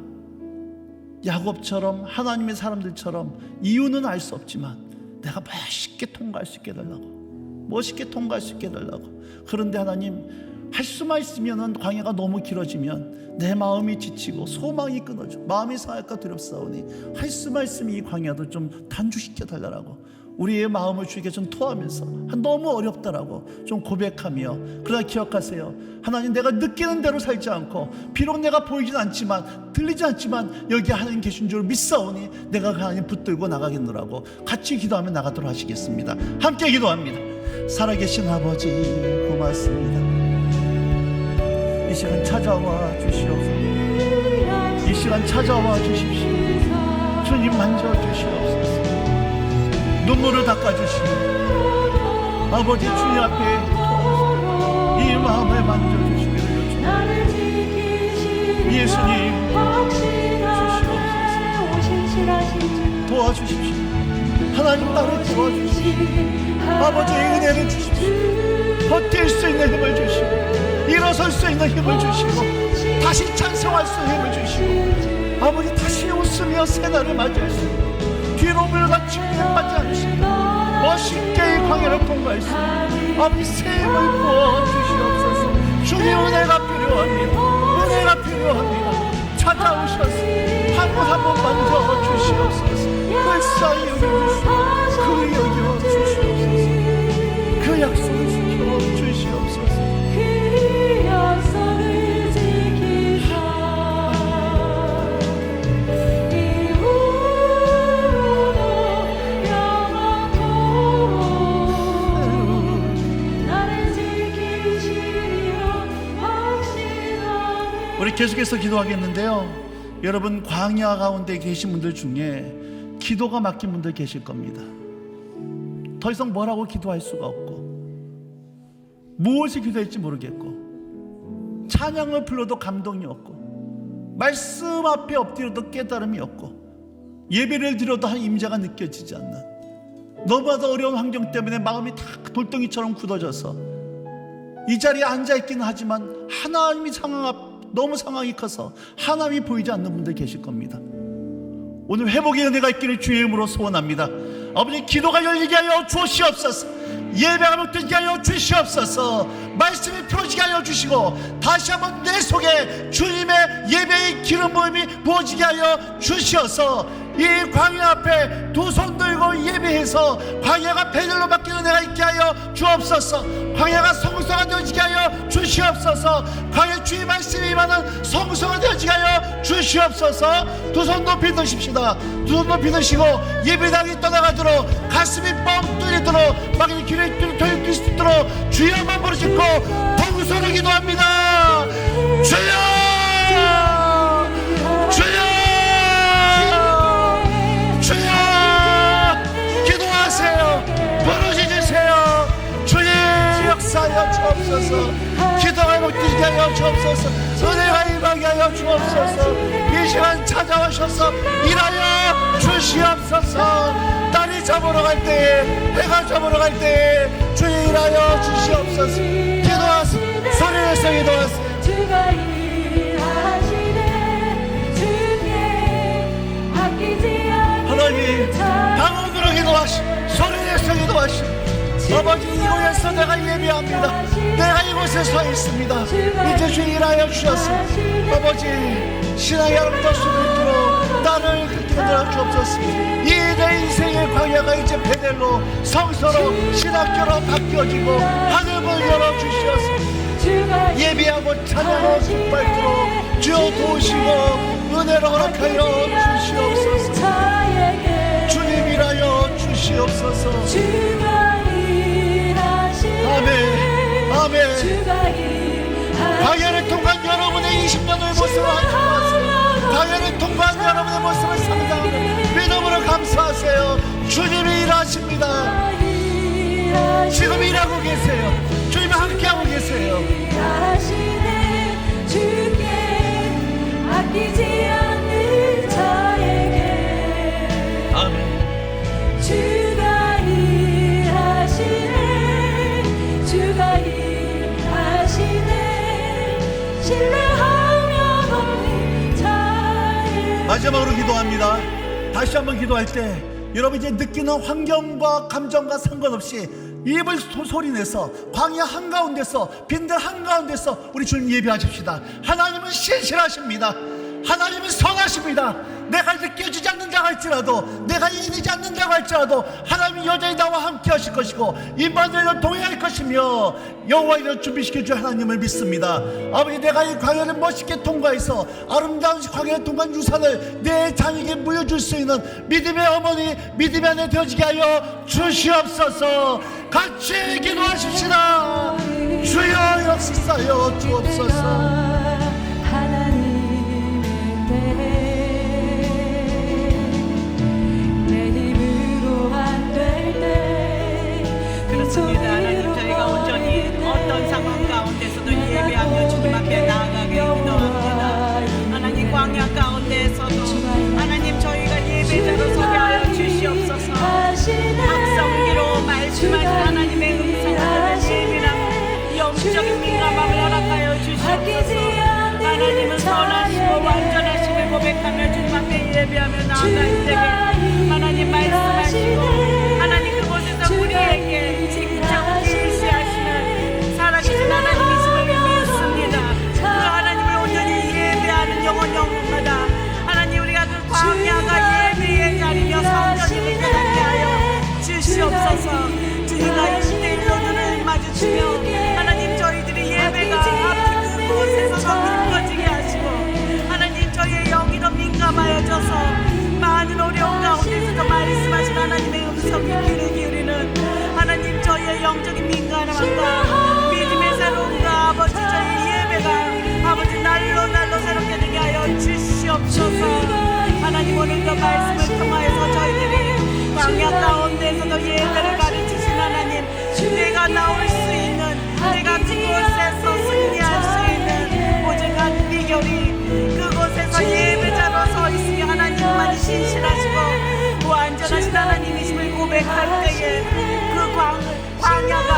야곱처럼 하나님의 사람들처럼 이유는 알 수 없지만 내가 멋있게 통과할 수 있게 해달라고, 멋있게 통과할 수 있게 해달라고. 그런데 하나님, 할 수만 있으면 광야가 너무 길어지면 내 마음이 지치고 소망이 끊어져 마음이 상할까 두렵사오니 할 수만 있으면 이 광야도 좀 단축시켜 달라고 우리의 마음을 주에게 좀 토하면서 너무 어렵다라고 좀 고백하며, 그러나 기억하세요. 하나님, 내가 느끼는 대로 살지 않고 비록 내가 보이진 않지만 들리지 않지만 여기 하나님 계신 줄 믿사오니 내가 하나님 붙들고 나가겠노라고 같이 기도하며 나가도록 하시겠습니다. 함께 기도합니다. 살아계신 아버지 고맙습니다. 이 시간 찾아와 주시옵소서. 이 시간 찾아와 주십시오. 주님 만져 주시옵소서. 눈물을 닦아주시고 아버지 주님 앞에 이 마음을 만져주시기를 요청합니다. 예수님 주시옵소서. 도와주십시오. 하나님 나를 도와주십시오. 아버지의 은혜를 주십시오. 버틸 수 있는 힘을 주시고 일어설 수 있는 힘을 주시고 다시 찬송할 수 있는 힘을 주시고 아버지 다시 웃으며 새날을 맞이할 수 있고 뒤로 물러가 주님에 빠지 않으시고 멋있게 이 광야를 통과할 수 있는 아버지 새 힘을 부어주시옵소서. 주님 은혜가 필요합니다. 은혜가 필요합니다. 찾아오셔서 한 번 한 번 만져주시옵소서. 불쌍히 여겨주시고 그 여겨주시옵소서. 그 약속을 지켜주시옵소서. 그 약속을 지키사 이후로도 영원토록 나를 지키시리라 확신하네. 우리 계속해서 기도하겠는데요. 여러분 광야 가운데 계신 분들 중에 기도가 막힌 분들 계실 겁니다. 더 이상 뭐라고 기도할 수가 없고 무엇을 기도할지 모르겠고 찬양을 불러도 감동이 없고 말씀 앞에 엎드려도 깨달음이 없고 예배를 드려도 한 임재가 느껴지지 않는 너무나도 어려운 환경 때문에 마음이 다 돌덩이처럼 굳어져서 이 자리에 앉아있기는 하지만 하나님이 너무 상황이 커서 하나님이 보이지 않는 분들 계실 겁니다. 오늘 회복의 은혜가 있기를 주의 이름으로 소원합니다. 아버지, 기도가 열리게 하여 주시옵소서. 예배가 먹게 하여 주시옵소서. 말씀이 풀어지게 하여 주시고 다시 한번 내 속에 주님의 예배의 기름 부음이 부어지게 하여 주시어서 이 광야 앞에 두 손 들고 예배해서 광야가 배들로 바뀌는 내가 있게 하여 주옵소서. 광야가 성소가 되어지게 하여 주시옵소서. 광야 주의 말씀이 임하는 성소가 되어지게 하여 주시옵소서. 두 손 높이 드십시다. 두 손 높이 드시고 예배당이 떠나가도록 가슴이 뻥 뚫리도록 막이 길에 뚫릴 수 있도록 주여 한번 부르짖고 동서로 기도합니다. 주여, 주여, 주여. 기도하세요. 부르짖으세요. 주님 역사하여 주옵소서. 기도가 먹히게 하여 주옵소서. 은혜가 임하게 하여 주옵소서. 이 시간 찾아오셔서 일하여 주시옵소서. 날이 저물어 갈 때에, 해가 저물어 갈 때에 주의 일하여 주시옵소서. 기도하세요. 소리내서 기도하세요. 주가 일하시네 주께 아끼지 않는 하나님, 방언으로 기도하시오. 소리내서 기도하시오. 아버지, 이곳에서 내가 예배합니다. 내가 이곳에 서 있습니다. 이제 주 일하여 주셨소. 아버지, 신앙의 아름다울 수 있도록 나를 이끌어 주옵소서. 이 내 인생의 광야가 이제 베델로 성서로 신학교로 바뀌어지고 하늘을 열어주시옵소서. 예비하고 찬양하고 기뻐할도록 주여 도우시고 은혜로 허락하여 주시옵소서. 주님이라여 주시옵소서. 아멘, 아멘. 광야를 통과한 여러분의 20년의 모습을 한주하세요. 광야를 통과한 여러분의 모습을 상상하며 믿음으로 감사하세요. 주님이 일하십니다. 지금 일하고 계세요. 주님이 함께하고 계세요. 일하시네 주께 아끼지 않는 자에게 아멘. 주가 일하시네 주가 일하시네 신뢰하며 걷는 자에게 마지막으로 기도합니다. 다시 한번 기도할 때 여러분 이제 느끼는 환경과 감정과 상관없이 입을 소리내서 광야 한가운데서 빈들 한가운데서 우리 주님 예배하십시다. 하나님은 신실하십니다. 하나님은 선하십니다. 내가 느껴지지 않는 자가 할지라도, 내가 이해되지 않는 자가 할지라도 하나님이 여전히 나와 함께 하실 것이고 임마누엘로 동행할 것이며 여호와 이를 준비시켜 줄 하나님을 믿습니다. 아버지, 내가 이 광야를 멋있게 통과해서 아름다운 광야를 통과한 유산을 내 자녀에게 물려줄 수 있는 믿음의 어머니, 믿음의 아내 되어지게 하여 주시옵소서. 같이 기도하십시다. 주여 역사하여 주옵소서. 그렇습니다. 하나님, 저희가 온전히 어떤 상황 가운데서도 예배하며 주님 앞에 나아가게 기도합니다. 하나님, 광야 가운데서도 하나님, 저희가 예배자로 서게 하여 주시옵소서. 박성기로 말씀하신 하나님의 음성을 예민한 영적인 민감함을 허락하여 주시옵소서. 하나님은 선하시고 완전하심을 고백하며 주님 앞에 예배하며 나아갈 때에 하나님 말씀하시고 하나님 그곳에서 우리에게 직접 계시하시는 살아계신 하나님이심을 믿습니다. 그 하나님을 온전히 예배하는 영혼마다 하나님, 우리가 그 광야가 예배의 자리며 성전을 깨닫게 하여 주시옵소서. 주님과 일대일로 눈을 마주치며 하나님, 저희들이 예배가 앞이 그곳에서 더 깊어지게 하시고 하나님, 저희의 영이 더 민감하여져서 많은 어려운 가운데서도 말씀하신 하나님의 음성에 귀를 기울이는 하나님, 저희의 영적인 민감함과 믿음의 새로움과 아버지, 저희의 예배가 아버지 날로 새롭게 되게 하여 주시옵소서. 하나님, 오늘도 말씀을 통하여서 저희들이 광야 가운데서도 예배를 가르치신 하나님, 내가 나올 수 있는, 내가 그곳에서 승리할 수 있는 오직한 비결이 그곳에서 예배자로 서 있으며 하나님만이 신실하시고 완전하신 하나님이심을 고백할 때에 그 광야가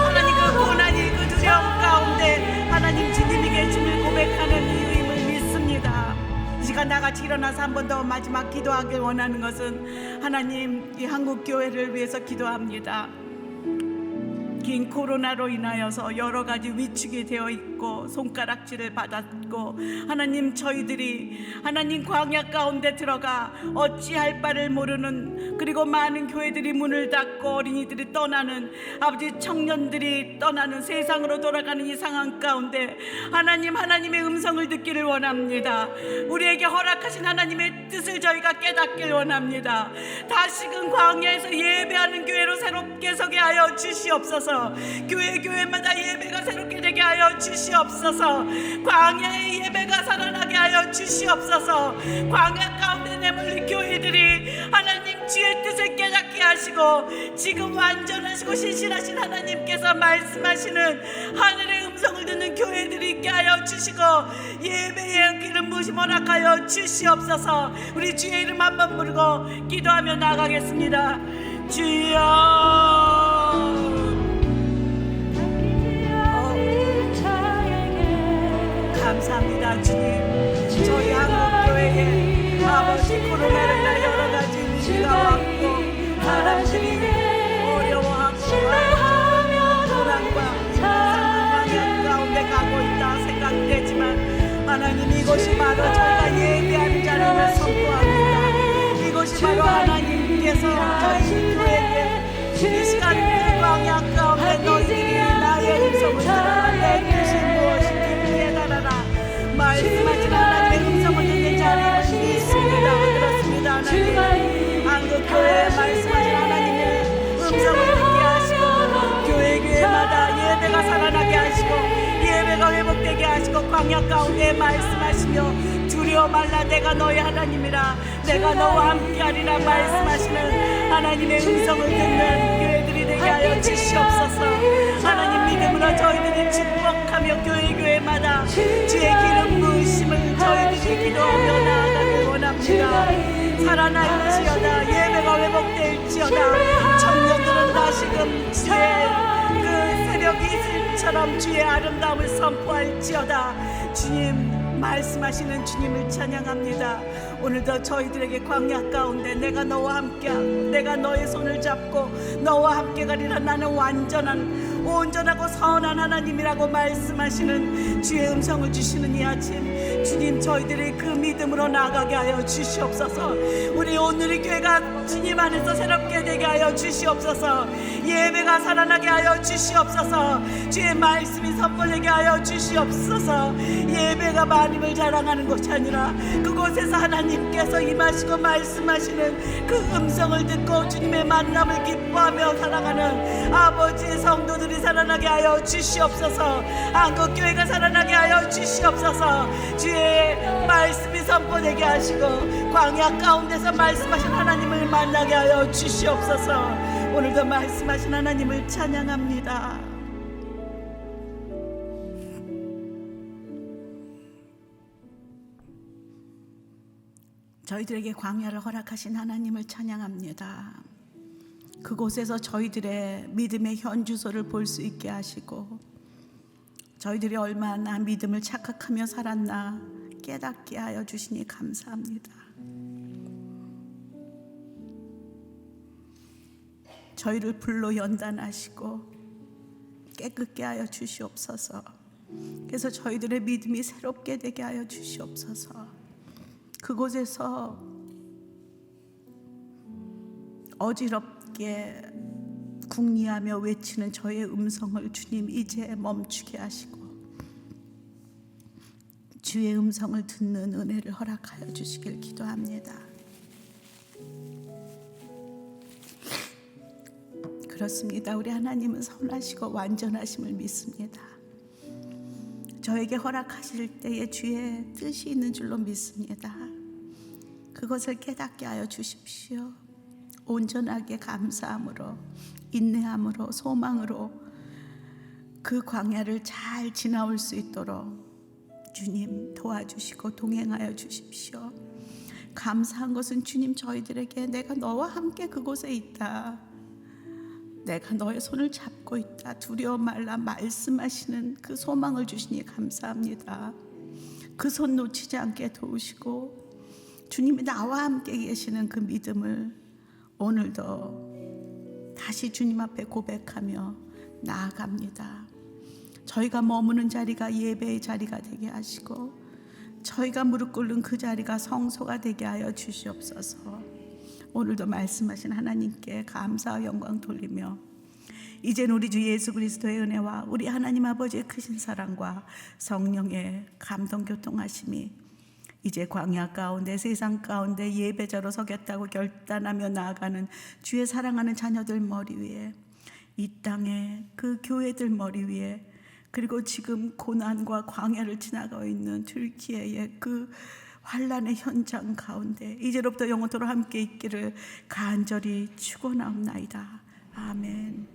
하나님, 그 고난이, 그 두려움 가운데 하나님 주님이 계심을 고백하는 이유임을 믿습니다. 이 시간 나같이 일어나서 한 번 더 마지막 기도하길 원하는 것은 하나님, 이 한국 교회를 위해서 기도합니다. 긴 코로나로 인하여서 여러 가지 위축이 되어 있고 손가락질을 받았고 하나님, 저희들이 하나님 광야 가운데 들어가 어찌할 바를 모르는, 그리고 많은 교회들이 문을 닫고 어린이들이 떠나는, 아버지 청년들이 떠나는 세상으로 돌아가는 이 상황 가운데 하나님, 하나님의 음성을 듣기를 원합니다. 우리에게 허락하신 하나님의 뜻을 저희가 깨닫길 원합니다. 다시금 광야에서 예배하는 교회로 새롭게 서게 하여 주시옵소서. 교회마다 예배가 새롭게 되게 하여 주시옵소서. 광야의 예배가 살아나게 하여 주시옵소서. 광야 가운데 내몰린 교회들이 하나님 주의 뜻을 깨닫게 하시고 지금 완전하시고 신실하신 하나님께서 말씀하시는 하늘의 음성을 듣는 교회들이 있게 하여 주시고 예배의 기름 부으심 허락하여 주시옵소서. 우리 주의 이름 한번 부르고 기도하며 나가겠습니다. 주여, 감사합니다. 주님, 저희 한국교회에 아버지 코로나로 날 여러 가지 위기가 왔고 사람들이 어려워하고 고난과 상황 가운데 가고 있다 생각되지만 하나님, 이것이 바로 저희가 예배하는 자리를 선포합니다. 이것이 바로 하나님께서 저희 교회에 이 시간 광야 가운데 너희들이 나의 음성을 들어 내 뜻이 무엇인지 깨달아라 말씀하신 하나님의 음성을 듣는 자리를 믿습니다. 그렇습니다. 하나님, 한국교회에 말씀하신 하나님의 음성을 듣게 하시고 교회마다 예배가 살아나게 하시고 예배가 회복되게 하시고 광야 가운데 말씀하시며 두려워 말라, 내가 너의 하나님이라, 내가 너와 함께하리라 말씀하시는 하나님의 음성을 듣는 교회들이 되게 하여 주시옵소서. 하나님, 믿음으로 저희들이 축복하며 교회마다 주의 기름 부으심을 저희들이 기도하며 나아가길 원합니다. 살아날지어다, 예배가 회복될지어다, 청년들은 다시금 주의 그 새벽 이슬처럼 주의 아름다움을 선포할지어다. 주님, 말씀하시는 주님을 찬양합니다. 오늘도 저희들에게 광야 가운데 내가 너와 함께하고 내가 너의 손을 잡고 너와 함께 가리라. 나는 온전하고 선한 하나님이라고 말씀하시는 주의 음성을 주시는 이 아침, 주님 저희들이 그 믿음으로 나아가게 하여 주시옵소서. 우리 오늘의 교회가 주님 안에서 새롭게 되게 하여 주시옵소서. 예배가 살아나게 하여 주시옵소서. 주의 말씀이 선포되게 하여 주시옵소서. 예배가 하나님을 자랑하는 곳이 아니라 그곳에서 하나님께서 임하시고 말씀하시는 그 음성을 듣고 주님의 만남을 기뻐하며 살아가는 아버지의 성도들이 살아나게 하여 주시옵소서. 한국교회가 살아나게 하여 주시옵소서. 주의 말씀이 선포되게 하시고 광야 가운데서 말씀하신 하나님을 만나게 하여 주시옵소서. 오늘도 말씀하신 하나님을 찬양합니다. 저희들에게 광야를 허락하신 하나님을 찬양합니다. 그곳에서 저희들의 믿음의 현주소를 볼 수 있게 하시고 저희들이 얼마나 믿음을 착각하며 살았나 깨닫게 하여 주시니 감사합니다. 저희를 불로 연단하시고 깨끗게 하여 주시옵소서. 그래서 저희들의 믿음이 새롭게 되게 하여 주시옵소서. 그곳에서 어지럽게 궁리하며 외치는 저의 음성을 주님 이제 멈추게 하시고 주의 음성을 듣는 은혜를 허락하여 주시길 기도합니다. 그렇습니다. 우리 하나님은 선하시고 완전하심을 믿습니다. 저에게 허락하실 때에 주의 뜻이 있는 줄로 믿습니다. 그것을 깨닫게 하여 주십시오. 온전하게 감사함으로 인내함으로 소망으로 그 광야를 잘 지나올 수 있도록 주님 도와주시고 동행하여 주십시오. 감사한 것은 주님 저희들에게 내가 너와 함께 그곳에 있다, 내가 너의 손을 잡고 있다, 두려워 말라 말씀하시는 그 소망을 주시니 감사합니다. 그 손 놓치지 않게 도우시고 주님이 나와 함께 계시는 그 믿음을 오늘도 다시 주님 앞에 고백하며 나아갑니다. 저희가 머무는 자리가 예배의 자리가 되게 하시고 저희가 무릎 꿇는 그 자리가 성소가 되게 하여 주시옵소서. 오늘도 말씀하신 하나님께 감사와 영광 돌리며 이젠 우리 주 예수 그리스도의 은혜와 우리 하나님 아버지의 크신 사랑과 성령의 감동 교통하심이 이제 광야 가운데 세상 가운데 예배자로 서겠다고 결단하며 나아가는 주의 사랑하는 자녀들 머리 위에, 이 땅의 그 교회들 머리 위에, 그리고 지금 고난과 광야를 지나가고 있는 튀르키예의 그 환란의 현장 가운데 이제로부터 영원토록 함께 있기를 간절히 축원하옵나이다. 아멘.